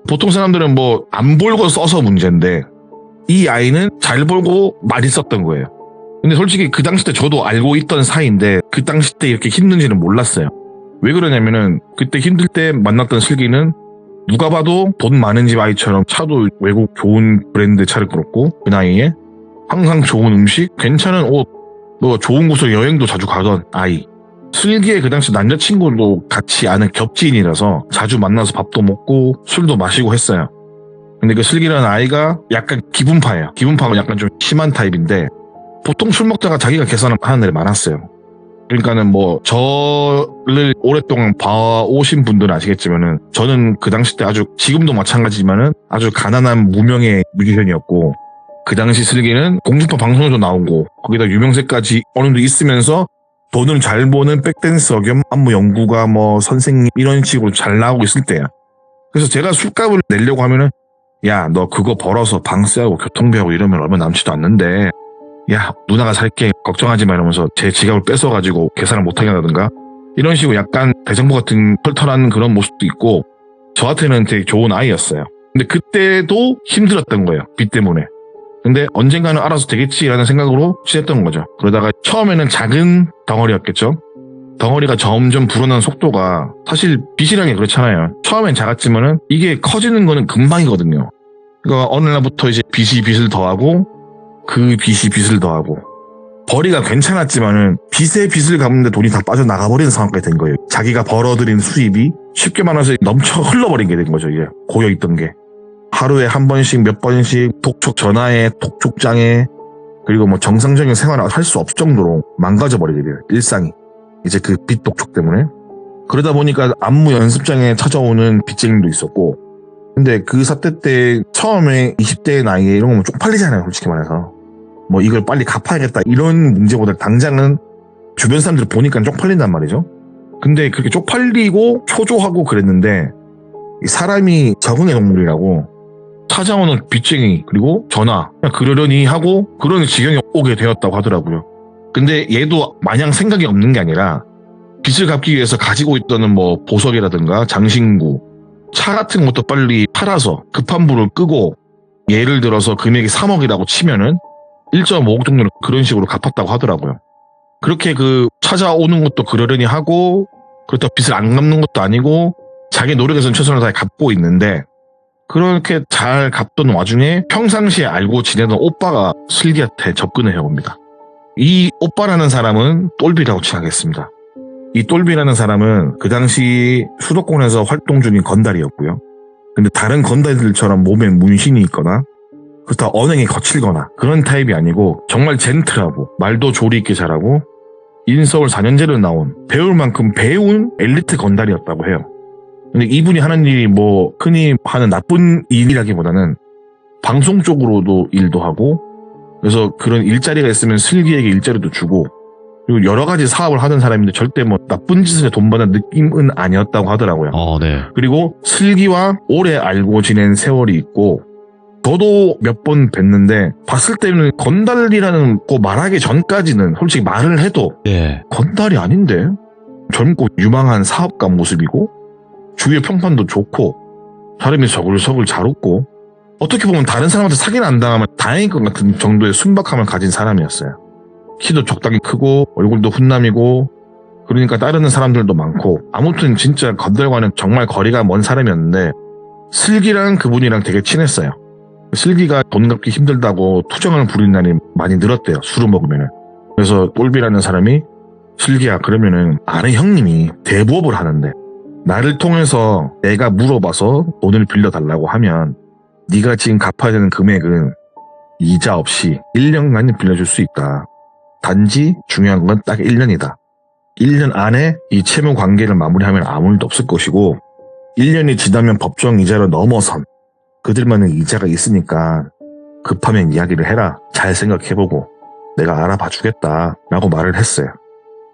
보통 사람들은 안 벌고 써서 문제인데 이 아이는 잘 벌고 많이 썼던 거예요. 근데 솔직히 그 당시 때 저도 알고 있던 사이인데 그 당시 때 이렇게 힘든지는 몰랐어요. 왜 그러냐면은 그때 힘들 때 만났던 슬기는 누가 봐도 돈 많은 집 아이처럼 차도 외국 좋은 브랜드 차를 끌었고 그 나이에 항상 좋은 음식, 괜찮은 옷, 좋은 곳을 여행도 자주 가던 아이. 슬기의 그 당시 남자친구도 같이 아는 겹지인이라서 자주 만나서 밥도 먹고 술도 마시고 했어요. 근데 그 슬기라는 아이가 약간 기분파예요. 기분파가 약간 좀 심한 타입인데 보통 술 먹다가 자기가 계산하는 애들 많았어요. 그러니까는 저를 오랫동안 봐오신 분들은 아시겠지만은 저는 그 당시 때 지금도 마찬가지지만은 아주 가난한 무명의 뮤지션이었고 그 당시 슬기는 공중파 방송에도 나오고 거기다 유명세까지 어느 정도 있으면서 돈을 잘 버는 백댄서 겸 안무 연구가 선생님 이런 식으로 잘 나오고 있을 때야. 그래서 제가 술값을 내려고 하면은 야 너 그거 벌어서 방세하고 교통비하고 이러면 얼마 남지도 않는데 야 누나가 살게 걱정하지 마 이러면서 제 지갑을 뺏어가지고 계산을 못하게 한다든가 이런 식으로 약간 대정부 같은 털털한 그런 모습도 있고 저한테는 되게 좋은 아이였어요. 근데 그때도 힘들었던 거예요. 빚 때문에. 근데 언젠가는 알아서 되겠지라는 생각으로 지냈던 거죠. 그러다가 처음에는 작은 덩어리였겠죠. 덩어리가 점점 불어나는 속도가 사실 빚이라는 게 그렇잖아요. 처음엔 작았지만은 이게 커지는 거는 금방이거든요. 그러니까 어느 날부터 이제 빚이 빚을 더하고 그 빚이 빚을 더하고 벌이가 괜찮았지만은 빚에 빚을 갚는데 돈이 다 빠져나가버리는 상황까지 된 거예요. 자기가 벌어들인 수입이 쉽게 말해서 넘쳐 흘러버린 게 된 거죠. 이게 고여있던 게. 하루에 한 번씩 몇 번씩 독촉 전화에 독촉장에 그리고 뭐 정상적인 생활을 할 수 없을 정도로 망가져버리게 돼요. 일상이. 이제 그 빚 독촉 때문에. 그러다 보니까 안무 연습장에 찾아오는 빚쟁이도 있었고, 근데 그 사태 때 처음에 20대 나이에 이런 거면 쪽팔리잖아요, 솔직히 말해서. 뭐 이걸 빨리 갚아야겠다 이런 문제보다 당장은 주변 사람들 보니까 쪽팔린단 말이죠. 근데 그렇게 쪽팔리고 초조하고 그랬는데 사람이 적응의 동물이라고 찾아오는 빚쟁이 그리고 전화 그냥 그러려니 하고 그런 지경에 오게 되었다고 하더라고요. 근데 얘도 마냥 생각이 없는 게 아니라 빚을 갚기 위해서 가지고 있던 뭐 보석이라든가 장신구 차 같은 것도 빨리 팔아서 급한 불을 끄고 예를 들어서 금액이 3억이라고 치면은 1.5억 정도는 그런 식으로 갚았다고 하더라고요. 그렇게 그 찾아오는 것도 그러려니 하고 그렇다고 빚을 안 갚는 것도 아니고 자기 노력에서는 최선을 다해 갚고 있는데 그렇게 잘 갚던 와중에 평상시에 알고 지내던 오빠가 슬기한테 접근을 해옵니다. 이 오빠라는 사람은 똘비라고 칭하겠습니다. 이 똘비라는 사람은 그 당시 수도권에서 활동 중인 건달이었고요. 근데 다른 건달들처럼 몸에 문신이 있거나 그렇다 언행이 거칠거나 그런 타입이 아니고 정말 젠틀하고 말도 조리 있게 잘하고 인서울 4년제를 나온 배울 만큼 배운 엘리트 건달이었다고 해요. 근데 이분이 하는 일이 뭐 흔히 하는 나쁜 일이라기보다는 방송 쪽으로도 일도 하고 그래서 그런 일자리가 있으면 슬기에게 일자리도 주고 그리고 여러 가지 사업을 하던 사람인데 절대 뭐 나쁜 짓을 돈 받는 느낌은 아니었다고 하더라고요. 네. 그리고 슬기와 오래 알고 지낸 세월이 있고 저도 몇 번 뵀는데 봤을 때는 건달이라는 거 말하기 전까지는 솔직히 말을 해도 예. 건달이 아닌데 젊고 유망한 사업가 모습이고 주위의 평판도 좋고 사람이 서글서글 잘 웃고 어떻게 보면 다른 사람한테 사기를 안 당하면 다행일 것 같은 정도의 순박함을 가진 사람이었어요. 키도 적당히 크고 얼굴도 훈남이고 그러니까 따르는 사람들도 많고 아무튼 진짜 건달과는 정말 거리가 먼 사람이었는데 슬기랑 그분이랑 되게 친했어요. 슬기가 돈 갚기 힘들다고 투정을 부리는 날이 많이 늘었대요. 술을 먹으면은. 그래서 똘비라는 사람이 슬기야 그러면은 아는 형님이 대부업을 하는데 나를 통해서 내가 물어봐서 돈을 빌려달라고 하면 네가 지금 갚아야 되는 금액은 이자 없이 1년간 빌려줄 수 있다. 단지 중요한 건 딱 1년이다. 1년 안에 이 채무 관계를 마무리하면 아무 일도 없을 것이고 1년이 지나면 법정 이자를 넘어선 그들만의 이자가 있으니까 급하면 이야기를 해라. 잘 생각해보고 내가 알아봐 주겠다 라고 말을 했어요.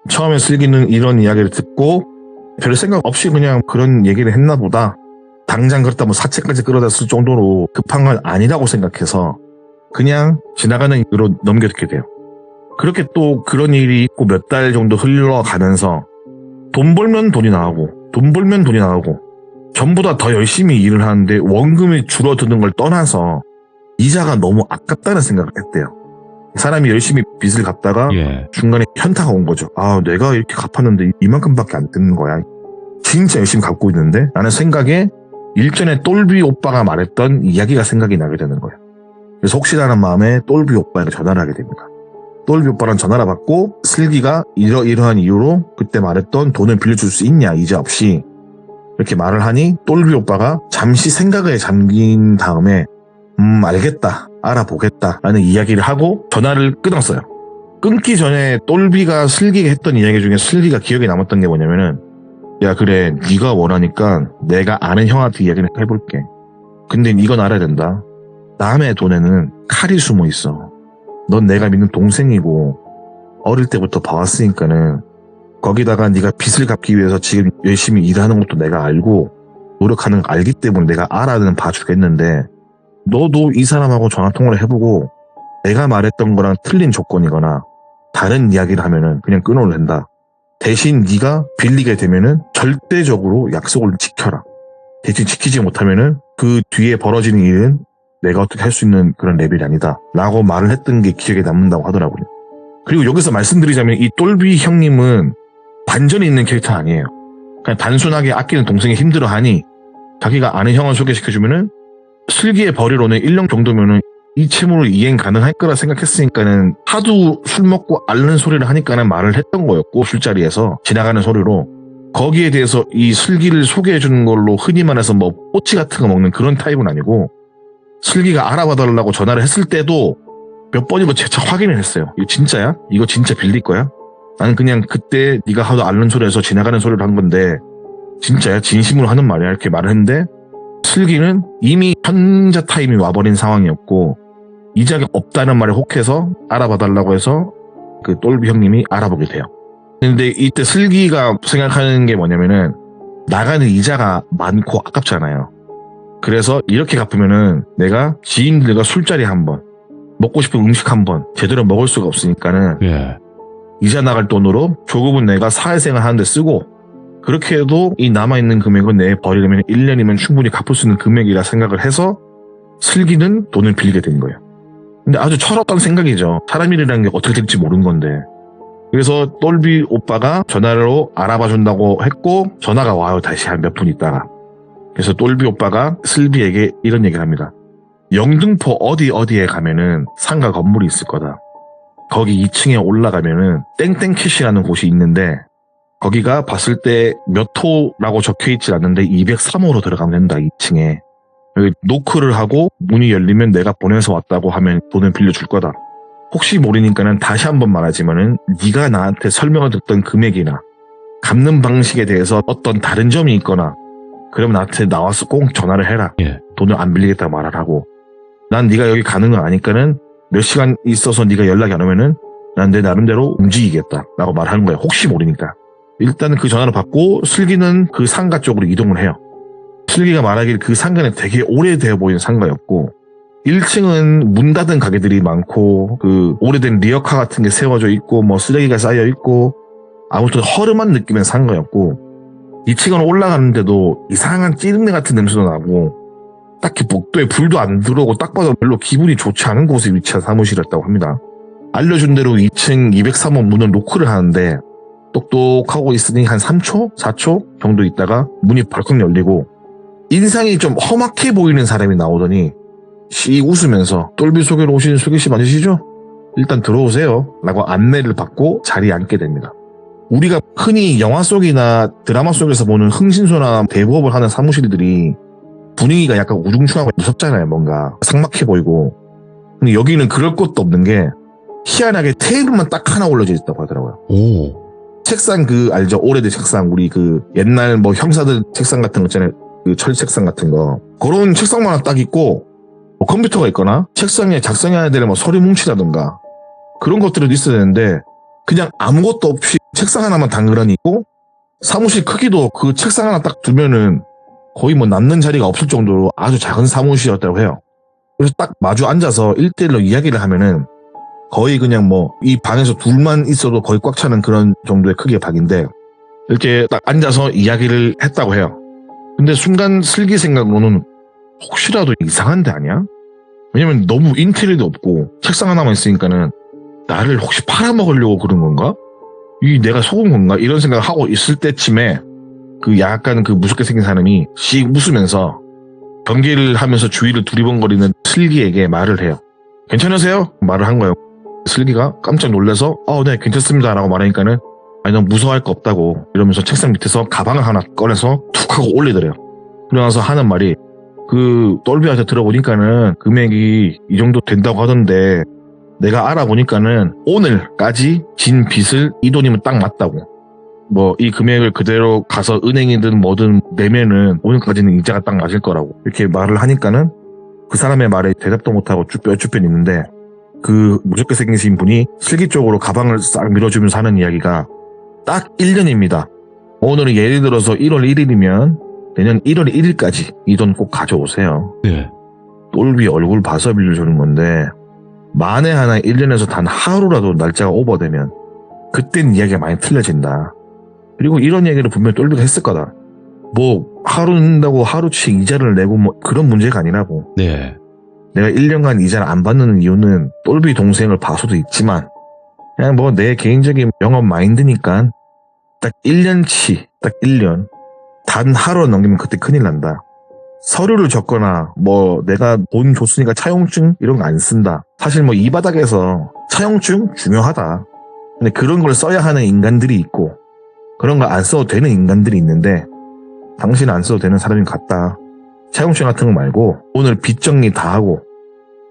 처음에 슬기는 이런 이야기를 듣고 별 생각 없이 그냥 그런 얘기를 했나 보다. 당장 그렇다면 사채까지 끌어다 쓸 정도로 급한 건 아니라고 생각해서 그냥 지나가는 일로 넘겨두게 돼요. 그렇게 또 그런 일이 있고 몇 달 정도 흘러가면서 돈 벌면 돈이 나오고 돈 벌면 돈이 나오고 전보다 더 열심히 일을 하는데 원금이 줄어드는 걸 떠나서 이자가 너무 아깝다는 생각을 했대요. 사람이 열심히 빚을 갚다가 예. 중간에 현타가 온 거죠. 아, 내가 이렇게 갚았는데 이만큼밖에 안 되는 거야. 진짜 열심히 갚고 있는데 라는 생각에 일전에 똘비 오빠가 말했던 이야기가 생각이 나게 되는 거예요. 그래서 혹시라는 마음에 똘비 오빠에게 전화를 하게 됩니다. 똘비 오빠랑 전화를 받고 슬기가 이러이러한 이유로 그때 말했던 돈을 빌려줄 수 있냐 이자 없이 이렇게 말을 하니 똘비 오빠가 잠시 생각에 잠긴 다음에 알겠다 알아보겠다 라는 이야기를 하고 전화를 끊었어요. 끊기 전에 똘비가 슬기가 했던 이야기 중에 슬기가 기억에 남았던 게 뭐냐면은 야 그래 네가 원하니까 내가 아는 형한테 이야기를 해볼게. 근데 이건 알아야 된다. 남의 돈에는 칼이 숨어 있어. 넌 내가 믿는 동생이고 어릴 때부터 봐왔으니까는 거기다가 네가 빚을 갚기 위해서 지금 열심히 일하는 것도 내가 알고 노력하는 거 알기 때문에 내가 알아는 봐주겠는데 너도 이 사람하고 전화통화를 해보고 내가 말했던 거랑 틀린 조건이거나 다른 이야기를 하면은 그냥 끊어도 된다. 대신 네가 빌리게 되면은 절대적으로 약속을 지켜라. 대신 지키지 못하면은 그 뒤에 벌어지는 일은 내가 어떻게 할 수 있는 그런 레벨이 아니다 라고 말을 했던 게 기억에 남는다고 하더라고요. 그리고 여기서 말씀드리자면 이 똘비 형님은 반전이 있는 캐릭터 아니에요. 그냥 단순하게 아끼는 동생이 힘들어하니 자기가 아는 형을 소개시켜주면은 슬기의 벌이로는 1년 정도면은 이 채무를 이행 가능할 거라 생각했으니까는 하도 술 먹고 앓는 소리를 하니까는 말을 했던 거였고 술자리에서 지나가는 소리로 거기에 대해서 이 슬기를 소개해주는 걸로 흔히 말해서 뭐 꼬치 같은 거 먹는 그런 타입은 아니고 슬기가 알아봐달라고 전화를 했을 때도 몇 번이고 재차 확인을 했어요. 이거 진짜야? 이거 진짜 빌릴 거야? 나는 그냥 그때 네가 하도 앓는 소리에서 지나가는 소리를 한 건데 진짜야? 진심으로 하는 말이야? 이렇게 말을 했는데 슬기는 이미 현자 타임이 와버린 상황이었고 이자가 없다는 말에 혹해서 알아봐달라고 해서 그 똘비 형님이 알아보게 돼요. 근데 이때 슬기가 생각하는 게 뭐냐면은 나가는 이자가 많고 아깝잖아요. 그래서 이렇게 갚으면은 내가 지인들과 술자리 한번 먹고 싶은 음식 한번 제대로 먹을 수가 없으니까는 예. 이자 나갈 돈으로 조금은 내가 사회생활 하는데 쓰고 그렇게 해도 이 남아있는 금액은 내 버리려면 1년이면 충분히 갚을 수 있는 금액이라 생각을 해서 슬기는 돈을 빌리게 된 거예요. 근데 아주 철없던 생각이죠. 사람 일이라는 게 어떻게 될지 모르는 건데. 그래서 똘비 오빠가 전화로 알아봐준다고 했고 전화가 와요. 다시 한 몇 분 있다가. 그래서 똘비 오빠가 슬비에게 이런 얘기를 합니다. 영등포 어디에 가면은 상가 건물이 있을 거다. 거기 2층에 올라가면은 땡땡캐시라는 곳이 있는데 거기가 봤을 때 몇 호라고 적혀있지 않는데 203호로 들어가면 된다. 2층에. 여기 노크를 하고 문이 열리면 내가 보내서 왔다고 하면 돈을 빌려줄 거다. 혹시 모르니까는 다시 한번 말하지만은 네가 나한테 설명을 듣던 금액이나 갚는 방식에 대해서 어떤 다른 점이 있거나 그러면 나한테 나와서 꼭 전화를 해라. 예. 돈을 안 빌리겠다고 말하라고. 난 네가 여기 가는 거 아니까는 몇 시간 있어서 네가 연락이 안 오면은 난 내 나름대로 움직이겠다 라고 말하는 거야. 혹시 모르니까. 일단은 그 전화를 받고 슬기는 그 상가 쪽으로 이동을 해요. 슬기가 말하길 그 상가는 되게 오래되어 보이는 상가였고 1층은 문 닫은 가게들이 많고 그 오래된 리어카 같은 게 세워져 있고 뭐 쓰레기가 쌓여 있고 아무튼 허름한 느낌의 상가였고 2층은 올라가는데도 이상한 찌른내 같은 냄새도 나고 딱히 복도에 불도 안 들어오고 딱 봐도 별로 기분이 좋지 않은 곳에 위치한 사무실이었다고 합니다. 알려준 대로 2층 203호 문을 노크를 하는데 똑똑하고 있으니 한 3초? 4초 정도 있다가 문이 벌컥 열리고 인상이 좀 험악해 보이는 사람이 나오더니 씩 웃으면서 똘비 소개로 오신 슬기씨 맞으시죠? 일단 들어오세요 라고 안내를 받고 자리에 앉게 됩니다. 우리가 흔히 영화 속이나 드라마 속에서 보는 흥신소나 대부업을 하는 사무실들이 분위기가 약간 우중충하고 무섭잖아요. 뭔가 삭막해 보이고. 근데 여기는 그럴 것도 없는 게 희한하게 테이블만 딱 하나 올려져 있다고 하더라고요. 오. 책상 알죠? 오래된 책상. 우리 옛날 뭐 형사들 책상 같은 거 있잖아요. 그 철 책상 같은 거. 그런 책상만 하나 딱 있고 뭐 컴퓨터가 있거나 책상에 작성해야 될 뭐 서류 뭉치라든가 그런 것들은 있어야 되는데 그냥 아무것도 없이 책상 하나만 당그러니 있고 사무실 크기도 그 책상 하나 딱 두면은 거의 뭐 남는 자리가 없을 정도로 아주 작은 사무실이었다고 해요. 그래서 딱 마주 앉아서 1대1로 이야기를 하면은 거의 그냥 뭐 이 방에서 둘만 있어도 거의 꽉 차는 그런 정도의 크기의 방인데 이렇게 딱 앉아서 이야기를 했다고 해요. 근데 순간 슬기 생각으로는 혹시라도 이상한 데 아니야? 왜냐면 너무 인테리어도 없고 책상 하나만 있으니까는 나를 혹시 팔아먹으려고 그런 건가? 이 내가 속은 건가? 이런 생각을 하고 있을 때쯤에 약간 무섭게 생긴 사람이 씩 웃으면서 경계를 하면서 주위를 두리번거리는 슬기에게 말을 해요. 괜찮으세요? 말을 한 거예요. 슬기가 깜짝 놀라서 네 괜찮습니다 라고 말하니까는 아니 넌 무서워할 거 없다고 이러면서 책상 밑에서 가방을 하나 꺼내서 툭 하고 올리더래요. 그러면서 하는 말이 똘비한테 들어보니까는 금액이 이 정도 된다고 하던데 내가 알아보니까는 오늘까지 진 빚을 이 돈이면 딱 맞다고. 뭐 이 금액을 그대로 가서 은행이든 뭐든 내면은 오늘까지는 이자가 딱 맞을 거라고 이렇게 말을 하니까는 그 사람의 말에 대답도 못하고 쭈뼛쭈뼛 있는데 무섭게 생기신 분이 슬기 쪽으로 가방을 싹 밀어주면서 하는 이야기가 딱 1년입니다. 오늘은 예를 들어서 1월 1일이면 내년 1월 1일까지 이 돈 꼭 가져오세요. 네. 똘비 얼굴 봐서 빌려주는 건데 만에 하나 1년에서 단 하루라도 날짜가 오버되면 그땐 이야기가 많이 틀려진다. 그리고 이런 얘기를 분명히 똘비가 했을 거다. 뭐 하루 낸다고 하루치 이자를 내고 뭐 그런 문제가 아니라고. 네. 내가 1년간 이자를 안 받는 이유는 똘비 동생을 봐서도 있지만 그냥 뭐 내 개인적인 영업 마인드니까 딱 1년치 딱 1년 단 하루 넘기면 그때 큰일 난다. 서류를 적거나 뭐 내가 돈 줬으니까 차용증 이런 거 안 쓴다. 사실 뭐 이 바닥에서 차용증 중요하다. 근데 그런 걸 써야 하는 인간들이 있고 그런 거 안 써도 되는 인간들이 있는데 당신은 안 써도 되는 사람인 것 같다. 차용증 같은 거 말고 오늘 빚 정리 다 하고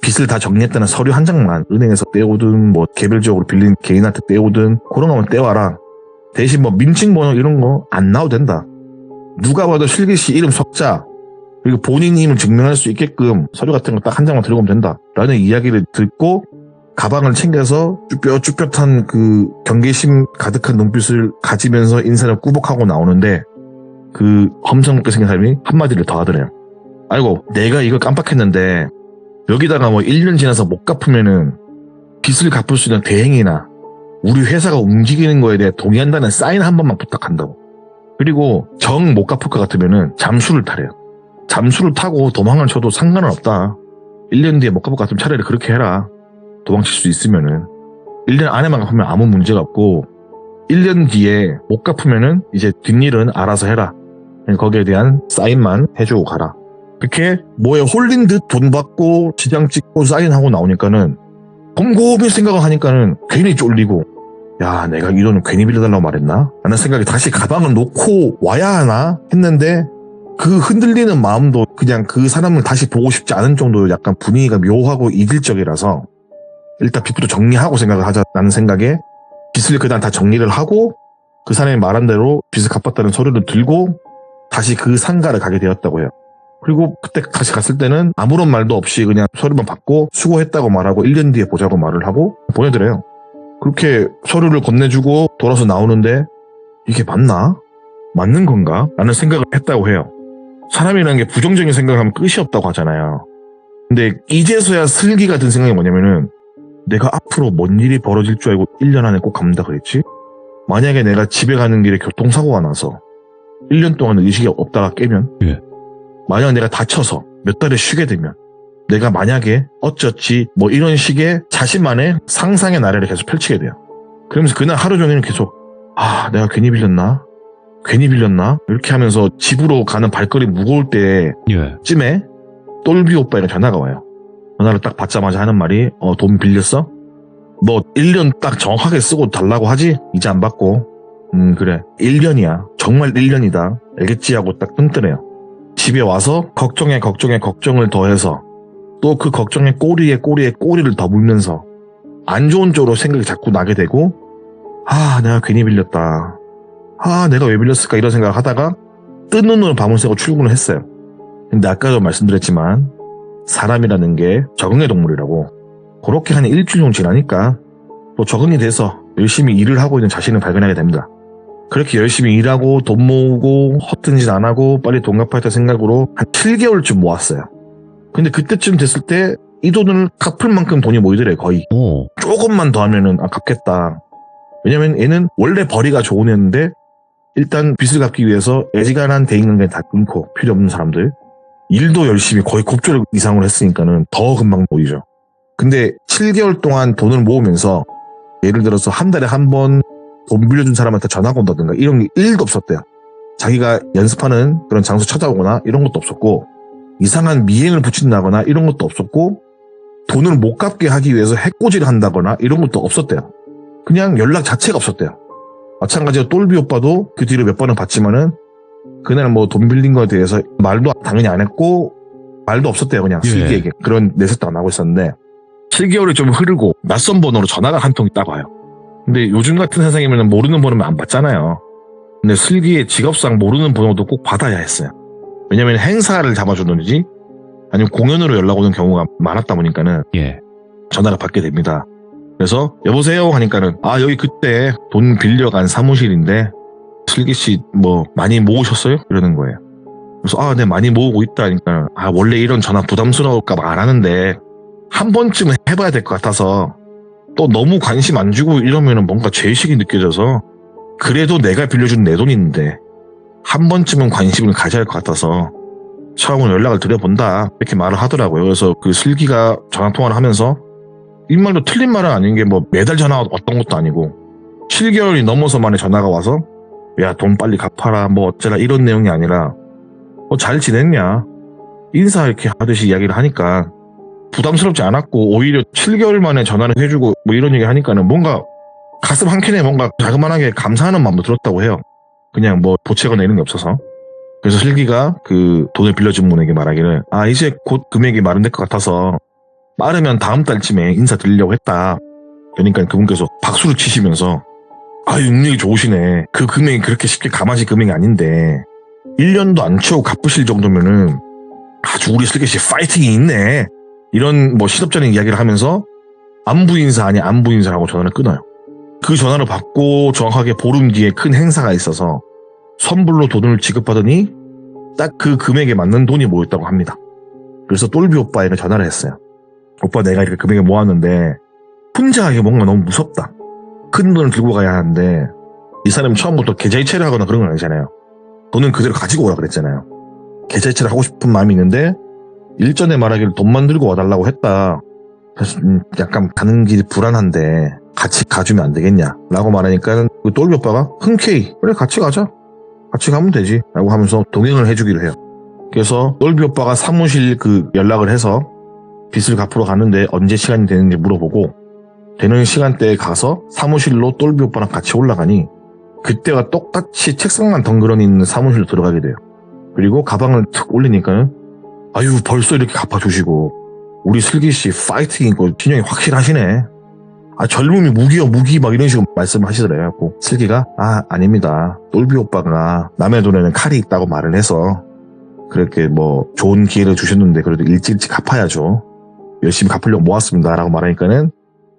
빚을 다 정리했다는 서류 한 장만 은행에서 떼오든 뭐 개별적으로 빌린 개인한테 떼오든 그런 거만 떼와라. 대신 뭐 민증번호 이런 거 안 나와도 된다. 누가 봐도 슬기씨 이름 석자 그리고 본인 힘을 증명할 수 있게끔 서류 같은 거 딱 한 장만 들고 오면 된다 라는 이야기를 듣고 가방을 챙겨서 쭈뼛쭈뼛한 그 경계심 가득한 눈빛을 가지면서 인사를 꾸벅하고 나오는데 그 험성롭게 생긴 사람이 한마디를 더 하더래요. 아이고 내가 이걸 깜빡했는데 여기다가 뭐 1년 지나서 못 갚으면은 빚을 갚을 수 있는 대행이나 우리 회사가 움직이는 거에 대해 동의한다는 사인 한 번만 부탁한다고. 그리고 정 못 갚을 것 같으면은 잠수를 타래요. 잠수를 타고 도망을 쳐도 상관은 없다. 1년 뒤에 못 갚을 것 같으면 차라리 그렇게 해라. 도망칠 수 있으면은 1년 안에만 갚으면 아무 문제가 없고 1년 뒤에 못 갚으면은 이제 뒷일은 알아서 해라. 거기에 대한 사인만 해주고 가라. 그렇게 뭐에 홀린 듯 돈 받고 지장 찍고 사인하고 나오니까는 곰곰이 생각을 하니까는 괜히 쫄리고 야 내가 이 돈을 괜히 빌려달라고 말했나? 라는 생각이 다시 가방을 놓고 와야 하나 했는데 그 흔들리는 마음도 그냥 그 사람을 다시 보고 싶지 않은 정도로 약간 분위기가 묘하고 이질적이라서 일단 빚부터 정리하고 생각을 하자라는 생각에 빚을 그냥 다 정리를 하고 그 사람이 말한 대로 빚을 갚았다는 서류를 들고 다시 그 상가를 가게 되었다고 해요. 그리고 그때 다시 갔을 때는 아무런 말도 없이 그냥 서류만 받고 수고했다고 말하고 1년 뒤에 보자고 말을 하고 보내드려요. 그렇게 서류를 건네주고 돌아서 나오는데 이게 맞나? 맞는 건가? 라는 생각을 했다고 해요. 사람이라는 게 부정적인 생각을 하면 끝이 없다고 하잖아요. 근데 이제서야 슬기 같은 생각이 뭐냐면은 내가 앞으로 뭔 일이 벌어질 줄 알고 1년 안에 꼭 갑니다 그랬지? 만약에 내가 집에 가는 길에 교통사고가 나서 1년 동안 의식이 없다가 깨면 만약 내가 다쳐서 몇 달을 쉬게 되면 내가 만약에 어쩌지 뭐 이런 식의 자신만의 상상의 나래를 계속 펼치게 돼요. 그러면서 그날 하루 종일 계속 내가 괜히 빌렸나? 이렇게 하면서 집으로 가는 발걸음이 무거울 때쯤에 똘비 오빠에게 전화가 와요. 전화를 딱 받자마자 하는 말이 돈 빌렸어? 너 1년 딱 정확하게 쓰고 달라고 하지? 이제 안 받고. 그래 1년이야. 정말 1년이다. 알겠지? 하고 딱 뜸뜨네요. 집에 와서 걱정에 걱정을 더해서 또 그 걱정에 꼬리에 꼬리를 더 물면서 안 좋은 쪽으로 생각이 자꾸 나게 되고 내가 괜히 빌렸다. 내가 왜 빌렸을까 이런 생각을 하다가 뜬 눈으로 밤을 새고 출근을 했어요. 근데 아까도 말씀드렸지만 사람이라는 게 적응의 동물이라고 그렇게 한 일주일 정도 지나니까 또 적응이 돼서 열심히 일을 하고 있는 자신을 발견하게 됩니다. 그렇게 열심히 일하고 돈 모으고 허튼 짓 안 하고 빨리 돈 갚아야겠다 생각으로 한 7개월쯤 모았어요. 근데 그때쯤 됐을 때 이 돈을 갚을 만큼 돈이 모이더래요 거의. 조금만 더 하면은 갚겠다. 왜냐면 얘는 원래 벌이가 좋은 애인데 일단 빚을 갚기 위해서 애지간한 대인관계 다 끊고 필요 없는 사람들 일도 열심히 거의 곱절 이상으로 했으니까는 더 금방 모이죠. 근데 7개월 동안 돈을 모으면서 예를 들어서 한 달에 한 번 돈 빌려준 사람한테 전화가 온다든가 이런 게 1도 없었대요. 자기가 연습하는 그런 장소 찾아오거나 이런 것도 없었고 이상한 미행을 붙인다거나 이런 것도 없었고 돈을 못 갚게 하기 위해서 해코지를 한다거나 이런 것도 없었대요. 그냥 연락 자체가 없었대요. 마찬가지로 똘비 오빠도 그 뒤로 몇 번은 봤지만은 그날 뭐 돈 빌린 거에 대해서 말도 당연히 안 했고 말도 없었대요. 그냥 슬기에게 그런 내색도 안 하고 있었는데 7개월이 좀 흐르고 낯선 번호로 전화가 한 통이 딱 와요. 근데 요즘 같은 세상이면 모르는 번호면 안 받잖아요. 근데 슬기의 직업상 모르는 번호도 꼭 받아야 했어요. 왜냐면 행사를 잡아주는지 아니면 공연으로 연락 오는 경우가 많았다 보니까는 전화를 받게 됩니다. 그래서 여보세요 하니까는 여기 그때 돈 빌려간 사무실인데 슬기씨 뭐 많이 모으셨어요? 이러는 거예요. 그래서 네 많이 모으고 있다 하니까 원래 이런 전화 부담스러울까 봐 안 하는데 한 번쯤은 해봐야 될 것 같아서 또 너무 관심 안 주고 이러면은 뭔가 죄의식이 느껴져서 그래도 내가 빌려준 내 돈인데 한 번쯤은 관심을 가져야 할 것 같아서 처음으로 연락을 드려본다 이렇게 말을 하더라고요. 그래서 그 슬기가 전화통화를 하면서 이 말도 틀린 말은 아닌 게 뭐 매달 전화가 왔던 것도 아니고 7개월이 넘어서 만에 전화가 와서 야 돈 빨리 갚아라 뭐 어쩌라 이런 내용이 아니라 잘 지냈냐 인사 이렇게 하듯이 이야기를 하니까 부담스럽지 않았고 오히려 7개월 만에 전화를 해주고 뭐 이런 얘기 하니까는 뭔가 가슴 한켠에 뭔가 자그만하게 감사하는 마음도 들었다고 해요. 그냥 뭐 보채거나 이런 게 없어서. 그래서 슬기가 그 돈을 빌려준 분에게 말하기를 이제 곧 금액이 마련될 것 같아서 빠르면 다음 달쯤에 인사드리려고 했다. 그러니까 그분께서 박수를 치시면서 아유 능력이 좋으시네. 그 금액이 그렇게 쉽게 감아질 금액이 아닌데 1년도 안 채우고 갚으실 정도면은 아주 우리 슬기씨 파이팅이 있네. 이런 뭐 시덥잖은 이야기를 하면서 안부 인사 아니 안부 인사라고 전화를 끊어요. 그 전화를 받고 정확하게 보름 뒤에 큰 행사가 있어서 선불로 돈을 지급하더니 딱 그 금액에 맞는 돈이 모였다고 합니다. 그래서 똘비 오빠에게 전화를 했어요. 오빠 내가 이렇게 금액을 모았는데 혼자 하기 뭔가 너무 무섭다. 큰 돈을 들고 가야 하는데 이 사람이 처음부터 계좌이체를 하거나 그런 건 아니잖아요. 돈은 그대로 가지고 오라 그랬잖아요. 계좌이체를 하고 싶은 마음이 있는데 일전에 말하기를 돈만 들고 와달라고 했다. 그래서 약간 가는 길이 불안한데 같이 가주면 안 되겠냐 라고 말하니까 그 똘비 오빠가 흔쾌히 그래 같이 가자. 같이 가면 되지 라고 하면서 동행을 해주기로 해요. 그래서 똘비 오빠가 사무실 그 연락을 해서 빚을 갚으러 가는데 언제 시간이 되는지 물어보고 되는 시간대에 가서 사무실로 똘비 오빠랑 같이 올라가니 그때와 똑같이 책상만 덩그러니 있는 사무실로 들어가게 돼요. 그리고 가방을 툭 올리니까는 아유 벌써 이렇게 갚아주시고 우리 슬기씨 파이팅 있고 신용이 확실하시네. 아 젊음이 무기요 무기 막 이런 식으로 말씀을 하시더래요. 슬기가 아닙니다. 똘비 오빠가 남의 돈에는 칼이 있다고 말을 해서 그렇게 뭐 좋은 기회를 주셨는데 그래도 일찍 갚아야죠. 열심히 갚으려고 모았습니다 라고 말하니까는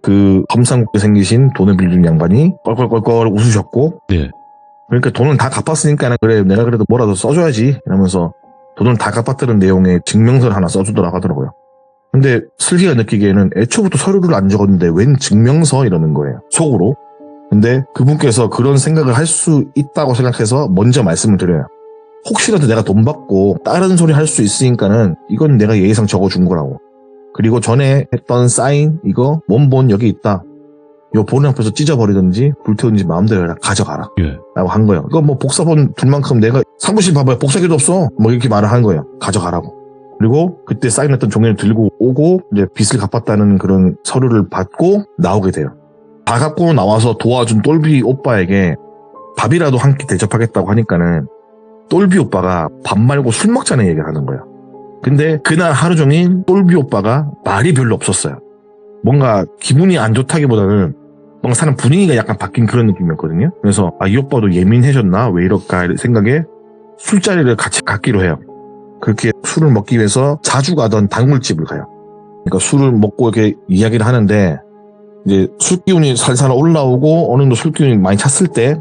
그 검상국에 생기신 돈을 빌린 양반이 껄껄껄껄 웃으셨고 네. 그러니까 돈은 다 갚았으니까 그래 내가 그래도 뭐라도 써줘야지 이러면서 돈을 다 갚았다는 내용의 증명서를 하나 써주더라고 하더라고요. 근데 슬기가 느끼기에는 애초부터 서류를 안 적었는데 웬 증명서 이러는 거예요. 속으로. 근데 그분께서 그런 생각을 할 수 있다고 생각해서 먼저 말씀을 드려요. 혹시라도 내가 돈 받고 다른 소리 할 수 있으니까는 이건 내가 예의상 적어준 거라고. 그리고 전에 했던 사인 이거 원본 여기 있다. 요 본을 앞에서 찢어버리든지 불태우든지 마음대로 해라. 가져가라. 예. 라고 한 거예요. 이거 뭐 복사본 둘 만큼 내가 사무실 봐봐요. 복사기도 없어. 뭐 이렇게 말을 한 거예요. 가져가라고. 그리고 그때 사인했던 종이를 들고 오고 이제 빚을 갚았다는 그런 서류를 받고 나오게 돼요. 다 갖고 나와서 도와준 똘비 오빠에게 밥이라도 한 끼 대접하겠다고 하니까는 똘비 오빠가 밥 말고 술 먹자는 얘기를 하는 거예요. 근데 그날 하루 종일 똘비 오빠가 말이 별로 없었어요. 뭔가 기분이 안 좋다기보다는 뭔가 사는 분위기가 약간 바뀐 그런 느낌이었거든요. 그래서 이 오빠도 예민해졌나 왜 이럴까 생각에 술자리를 같이 갖기로 해요. 그렇게 술을 먹기 위해서 자주 가던 단골집을 가요. 그러니까 술을 먹고 이렇게 이야기를 하는데 이제 술 기운이 살살 올라오고 어느 정도 술 기운이 많이 찼을 때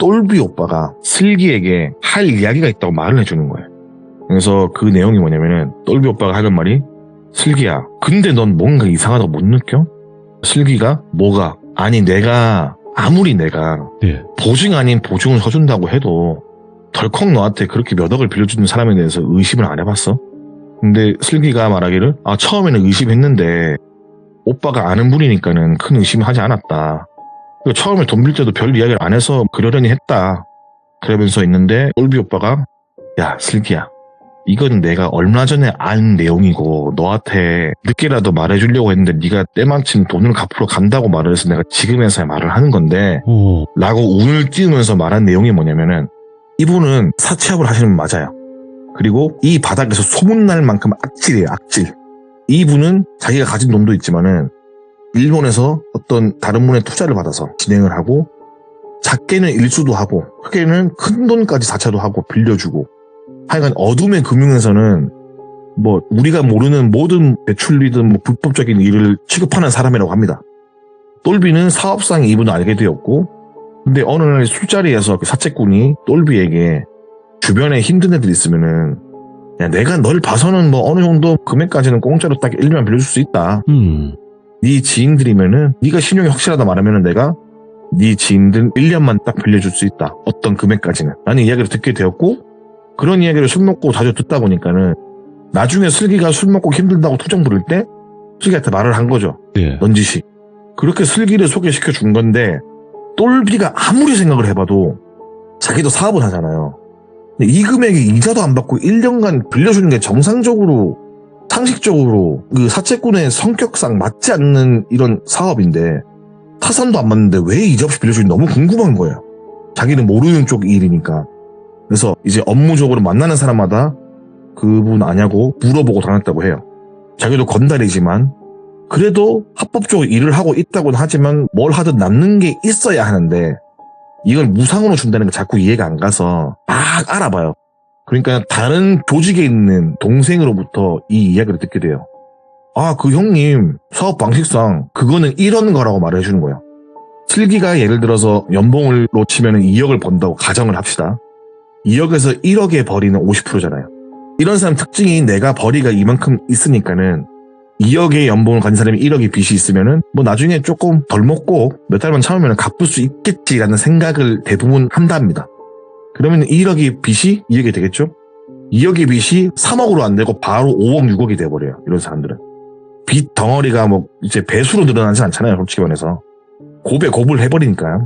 똘비 오빠가 슬기에게 할 이야기가 있다고 말을 해주는 거예요. 그래서 그 내용이 뭐냐면은 똘비 오빠가 하는 말이 슬기야 근데 넌 뭔가 이상하다고 못 느껴? 슬기가 뭐가? 아니 내가 아무리 내가 예. 보증 아닌 보증을 서준다고 해도 덜컥 너한테 그렇게 몇 억을 빌려주는 사람에 대해서 의심을 안 해봤어? 근데 슬기가 말하기를 처음에는 의심했는데 오빠가 아는 분이니까는 큰 의심을 하지 않았다. 처음에 돈 빌 때도 별 이야기를 안 해서 그러려니 했다. 그러면서 있는데 똘비 오빠가 야 슬기야 이건 내가 얼마 전에 안 내용이고 너한테 늦게라도 말해주려고 했는데 네가 때마침 돈을 갚으러 간다고 말을 해서 내가 지금에서야 말을 하는 건데 라고 운을 띄우면서 말한 내용이 뭐냐면은 이분은 사채업을 하시는 분 맞아요. 그리고 이 바닥에서 소문날 만큼 악질이에요. 악질. 이분은 자기가 가진 돈도 있지만은 일본에서 어떤 다른 분의 투자를 받아서 진행을 하고 작게는 일수도 하고 크게는 큰 돈까지 사채도 하고 빌려주고 하여간 어둠의 금융에서는 뭐 우리가 모르는 모든 대출이든 뭐 불법적인 일을 취급하는 사람이라고 합니다. 똘비는 사업상 이분을 알게 되었고 근데 어느 날 술자리에서 그 사채꾼이 똘비에게 주변에 힘든 애들 있으면은 야 내가 널 봐서는 뭐 어느 정도 금액까지는 공짜로 딱 1년 빌려줄 수 있다. 네 지인들이면은 네가 신용이 확실하다 말하면은 내가 네 지인들 1년만 딱 빌려줄 수 있다. 어떤 금액까지는. 라는 이야기를 듣게 되었고 그런 이야기를 술 먹고 자주 듣다 보니까는 나중에 슬기가 술 먹고 힘들다고 투정 부를 때 슬기한테 말을 한 거죠. 예. 넌지시. 그렇게 슬기를 소개시켜 준 건데 똘비가 아무리 생각을 해봐도 자기도 사업을 하잖아요. 근데 이 금액에 이자도 안 받고 1년간 빌려주는 게 정상적으로 상식적으로 그 사채꾼의 성격상 맞지 않는 이런 사업인데 타산도 안 맞는데 왜 이자 없이 빌려주는지 너무 궁금한 거예요. 자기는 모르는 쪽 일이니까. 그래서 이제 업무적으로 만나는 사람마다 그분 아냐고 물어보고 다녔다고 해요. 자기도 건달이지만 그래도 합법적으로 일을 하고 있다고는 하지만 뭘 하든 남는 게 있어야 하는데 이걸 무상으로 준다는 게 자꾸 이해가 안 가서 막 알아봐요. 그러니까 다른 조직에 있는 동생으로부터 이 이야기를 듣게 돼요. 아, 그 형님 사업 방식상 그거는 이런 거라고 말을 해주는 거예요. 7기가 예를 들어서 연봉으로 치면 2억을 번다고 가정을 합시다. 2억에서 1억의 벌이는 50%잖아요. 이런 사람 특징이 내가 벌이가 이만큼 있으니까는 2억의 연봉을 가진 사람이 1억의 빚이 있으면은 뭐 나중에 조금 덜 먹고 몇 달만 참으면 갚을 수 있겠지라는 생각을 대부분 한답니다. 그러면 1억의 빚이 2억이 되겠죠? 2억의 빚이 3억으로 안 되고 바로 5억, 6억이 돼버려요. 이런 사람들은. 빚 덩어리가 뭐 이제 배수로 늘어나지 않잖아요. 솔직히 말해서. 고배 고불 해버리니까.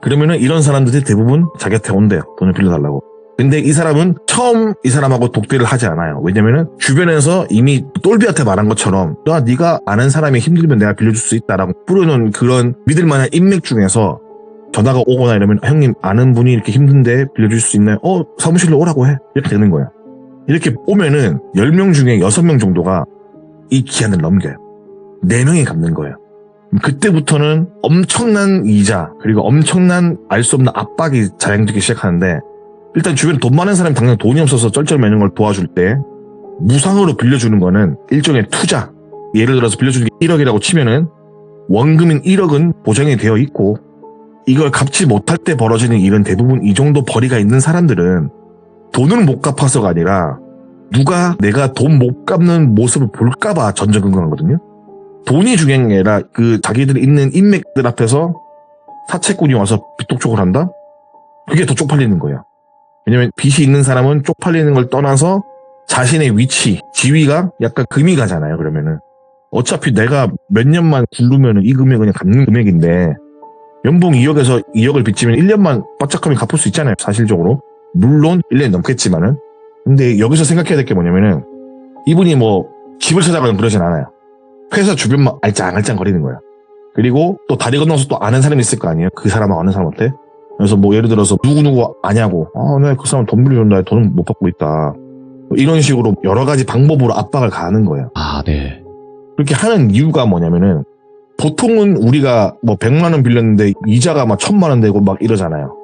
그러면은 이런 사람들이 대부분 자기한테 온대요. 돈을 빌려달라고. 근데 이 사람은 처음 이 사람하고 독대를 하지 않아요. 왜냐면은 주변에서 이미 똘비한테 말한 것처럼 네가 아는 사람이 힘들면 내가 빌려줄 수 있다라고 뿌려놓은 그런 믿을만한 인맥 중에서 전화가 오거나 이러면 형님 아는 분이 이렇게 힘든데 빌려줄 수 있나요? 사무실로 오라고 해. 이렇게 되는 거예요. 이렇게 오면은 10명 중에 6명 정도가 이 기한을 넘겨요. 4명이 갚는 거예요. 그때부터는 엄청난 이자 그리고 엄청난 알 수 없는 압박이 자행되기 시작하는데 일단 주변에 돈 많은 사람이 당장 돈이 없어서 쩔쩔매는 걸 도와줄 때 무상으로 빌려주는 거는 일종의 투자. 예를 들어서 빌려주는 게 1억이라고 치면은 원금인 1억은 보장이 되어 있고 이걸 갚지 못할 때 벌어지는 일은 대부분 이 정도 벌이가 있는 사람들은 돈을 못 갚아서가 아니라 누가 내가 돈 못 갚는 모습을 볼까봐 전전긍긍하거든요. 돈이 중요한 게 아니라 그 자기들이 있는 인맥들 앞에서 사채꾼이 와서 빚독촉을 한다? 그게 더 쪽팔리는 거예요. 왜냐면 빚이 있는 사람은 쪽팔리는 걸 떠나서 자신의 위치, 지위가 약간 금이 가잖아요. 그러면은 어차피 내가 몇 년만 굴르면은 이 금액은 그냥 갚는 금액인데 연봉 2억에서 2억을 빚지면 1년만 바짝하면 갚을 수 있잖아요. 사실적으로. 물론 1년이 넘겠지만은. 근데 여기서 생각해야 될 게 뭐냐면은 이분이 뭐 집을 찾아가는 그러진 않아요. 회사 주변만 알짱알짱 거리는 거야. 그리고 또 다리 건너서 또 아는 사람이 있을 거 아니에요? 그 사람하고 아는 사람한테. 그래서 뭐 예를 들어서 누구누구 아냐고. 네, 그 사람 돈 빌려준다. 돈은 못 받고 있다. 이런 식으로 여러 가지 방법으로 압박을 가하는 거예요. 아, 네. 그렇게 하는 이유가 뭐냐면은 보통은 우리가 뭐 100만 원 빌렸는데 이자가 막 1000만 원 되고 막 이러잖아요.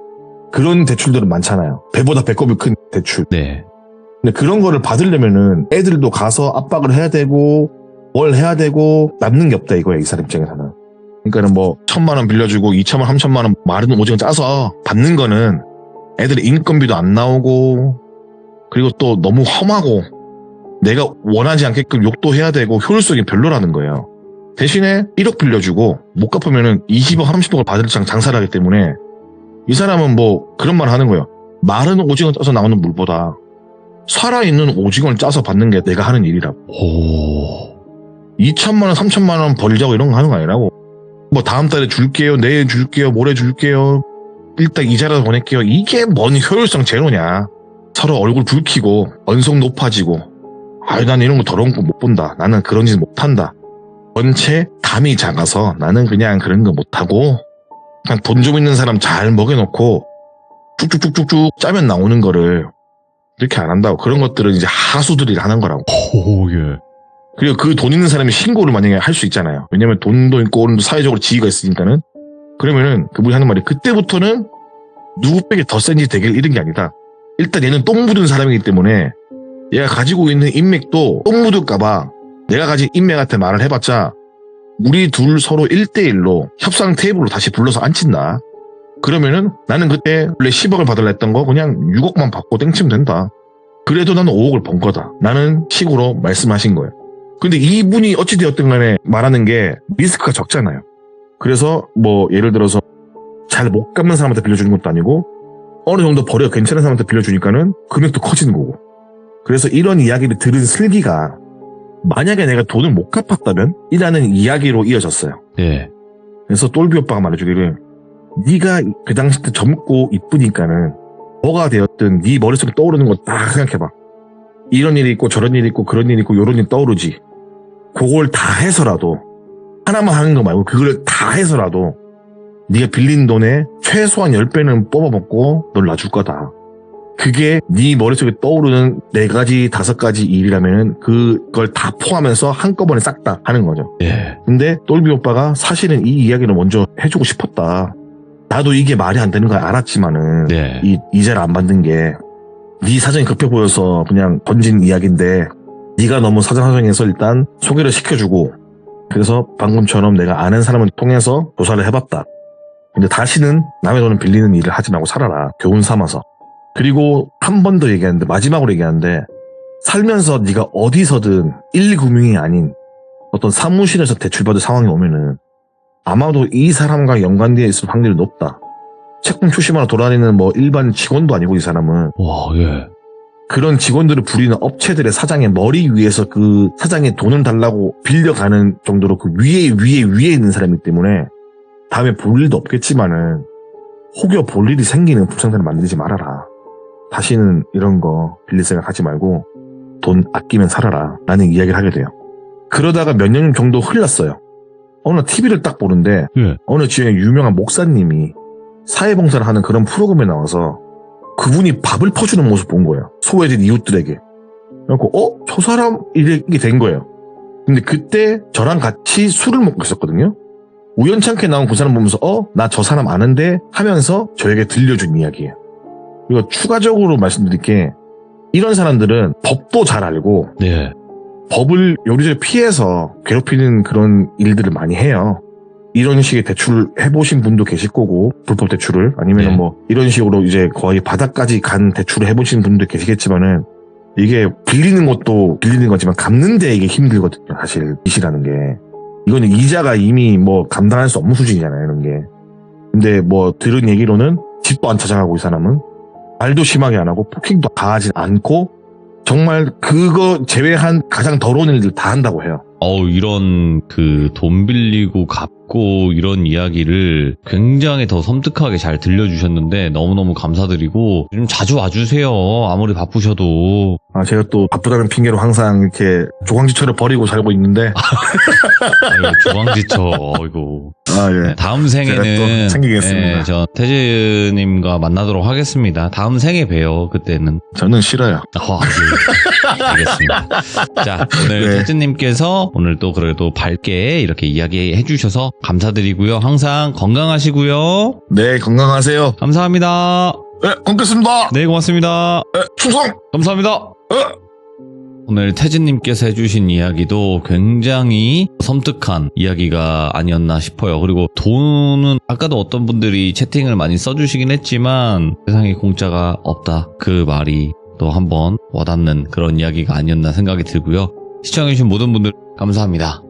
그런 대출들은 많잖아요. 배보다 배꼽이 큰 대출. 네. 근데 그런 거를 받으려면은 애들도 가서 압박을 해야 되고 뭘 해야 되고 남는 게 없다 이거야 이 사람 입장에서는. 그러니까는 뭐 1000만 원 빌려주고 2천만 원, 3천만 원 마른 오징어 짜서 받는 거는 애들의 인건비도 안 나오고 그리고 또 너무 험하고 내가 원하지 않게끔 욕도 해야 되고 효율성이 별로라는 거예요. 대신에 1억 빌려주고 못 갚으면은 20억, 30억을 받을 장사를 하기 때문에 이 사람은 뭐 그런 말 하는 거예요. 마른 오징어 짜서 나오는 물보다 살아있는 오징어를 짜서 받는 게 내가 하는 일이라고. 오. 2천만 원, 3천만 원 벌자고 이런 거 하는 거 아니라고. 뭐 다음 달에 줄게요, 내일 줄게요, 모레 줄게요, 일단 이자라도 보낼게요. 이게 뭔 효율성 제로냐. 서로 얼굴 붉히고 언성 높아지고 난 이런 거 더러운 거 못 본다. 나는 그런 짓 못한다. 원체 감이 작아서 나는 그냥 그런 거 못하고 그냥 돈 좀 있는 사람 잘 먹여놓고 쭉쭉쭉쭉쭉 짜면 나오는 거를 이렇게 안 한다고. 그런 것들은 이제 하수들이 하는 거라고. 오, 예. 그리고 그 돈 있는 사람이 신고를 만약에 할 수 있잖아요. 왜냐면 돈도 있고 오늘도 사회적으로 지위가 있으니까는. 그러면은 그분이 하는 말이 그때부터는 누구 빼기 더 센지 대결 이런 게 아니다. 일단 얘는 똥 묻은 사람이기 때문에 얘가 가지고 있는 인맥도 똥 묻을까봐 내가 가진 인맥한테 말을 해봤자 우리 둘 서로 1대1로 협상 테이블로 다시 불러서 앉힌다. 그러면은 나는 그때 원래 10억을 받으려 했던 거 그냥 6억만 받고 땡치면 된다. 그래도 나는 5억을 번 거다. 나는 식으로 말씀하신 거예요. 근데 이분이 어찌되었든 간에 말하는 게 리스크가 적잖아요. 그래서 뭐 예를 들어서 잘 못 갚는 사람한테 빌려주는 것도 아니고 어느 정도 벌이가 괜찮은 사람한테 빌려주니까는 금액도 커지는 거고. 그래서 이런 이야기를 들은 슬기가 만약에 내가 돈을 못 갚았다면? 이라는 이야기로 이어졌어요. 예. 그래서 똘비 오빠가 말해주기를 네가 그 당시 때 젊고 이쁘니까는 뭐가 되었든 네 머릿속에 떠오르는 거 딱 생각해봐. 이런 일이 있고 저런 일이 있고 그런 일이 있고 요런 일이 떠오르지. 그걸 다 해서라도 하나만 하는 거 말고 그걸 다 해서라도 네가 빌린 돈에 최소한 10배는 뽑아먹고 널 놔줄 거다. 그게 네 머릿속에 떠오르는 4가지, 5가지 일이라면은 그걸 다 포함해서 한꺼번에 싹 다 하는 거죠. 예. 근데 똘비 오빠가 사실은 이 이야기를 먼저 해주고 싶었다. 나도 이게 말이 안 되는 걸 알았지만은 네. 이 자를 안 만든 게 네 사정이 급해 보여서 그냥 던진 이야기인데 네가 너무 사정사정해서 일단 소개를 시켜주고 그래서 방금처럼 내가 아는 사람을 통해서 조사를 해봤다. 근데 다시는 남의 돈을 빌리는 일을 하지 말고 살아라. 교훈 삼아서. 그리고 한 번 더 얘기하는데 마지막으로 얘기하는데 살면서 네가 어디서든 1금융이 아닌 어떤 사무실에서 대출받을 상황이 오면은 아마도 이 사람과 연관되어 있을 확률이 높다. 채권 출시하러 돌아다니는 뭐 일반 직원도 아니고 이 사람은 와, 예. 그런 직원들을 부리는 업체들의 사장의 머리 위에서 그 사장의 돈을 달라고 빌려가는 정도로 그 위에 있는 사람이기 때문에 다음에 볼 일도 없겠지만은 혹여 볼 일이 생기는 불상사를 만들지 말아라. 다시는 이런 거 빌릴 생각 하지 말고 돈 아끼면 살아라 라는 이야기를 하게 돼요. 그러다가 몇 년 정도 흘렀어요. 어느 TV를 딱 보는데 예. 어느 지역에 유명한 목사님이 사회봉사를 하는 그런 프로그램에 나와서 그분이 밥을 퍼주는 모습 본 거예요. 소외된 이웃들에게. 그래서 저 사람 이렇게 된 거예요. 근데 그때 저랑 같이 술을 먹고 있었거든요. 우연찮게 나온 그 사람 보면서 나 저 사람 아는데 하면서 저에게 들려준 이야기예요. 그리고 추가적으로 말씀드릴 게 이런 사람들은 법도 잘 알고 네. 법을 요리조리 피해서 괴롭히는 그런 일들을 많이 해요. 이런 식의 대출을 해보신 분도 계실 거고 불법 대출을 아니면 네. 뭐 이런 식으로 이제 거의 바닥까지 간 대출을 해보신 분도 계시겠지만은 이게 빌리는 것도 빌리는 거지만 갚는 데 이게 힘들거든요. 사실 빚이라는 게 이거는 이자가 이미 뭐 감당할 수 없는 수준이잖아요. 이런 게. 근데 뭐 들은 얘기로는 집도 안 찾아가고 이 사람은 말도 심하게 안 하고 폭행도 가하지 않고 정말 그거 제외한 가장 더러운 일들 다 한다고 해요. 이런 돈 빌리고 갚고 이런 이야기를 굉장히 더 섬뜩하게 잘 들려주셨는데 너무너무 감사드리고 좀 자주 와주세요. 아무리 바쁘셔도. 제가 또 바쁘다는 핑계로 항상 이렇게 조광지처를 버리고 살고 있는데. 아이고, 조광지처. 아이고. 예. 네, 다음 제가 또 생에는 챙기겠습니다. 저 태즈님과 만나도록 하겠습니다. 다음 생에 봬요. 그때는. 저는 싫어요. 네. 알겠습니다. 자, 오늘 네. 태즈님께서 오늘 또 그래도 밝게 이렇게 이야기해 주셔서 감사드리고요. 항상 건강하시고요. 네, 건강하세요. 감사합니다. 네, 끊겠습니다. 네, 고맙습니다. 네, 충성! 감사합니다. 오늘 태진님께서 해주신 이야기도 굉장히 섬뜩한 이야기가 아니었나 싶어요. 그리고 돈은 아까도 어떤 분들이 채팅을 많이 써주시긴 했지만 세상에 공짜가 없다. 그 말이 또 한번 와닿는 그런 이야기가 아니었나 생각이 들고요. 시청해주신 모든 분들 감사합니다.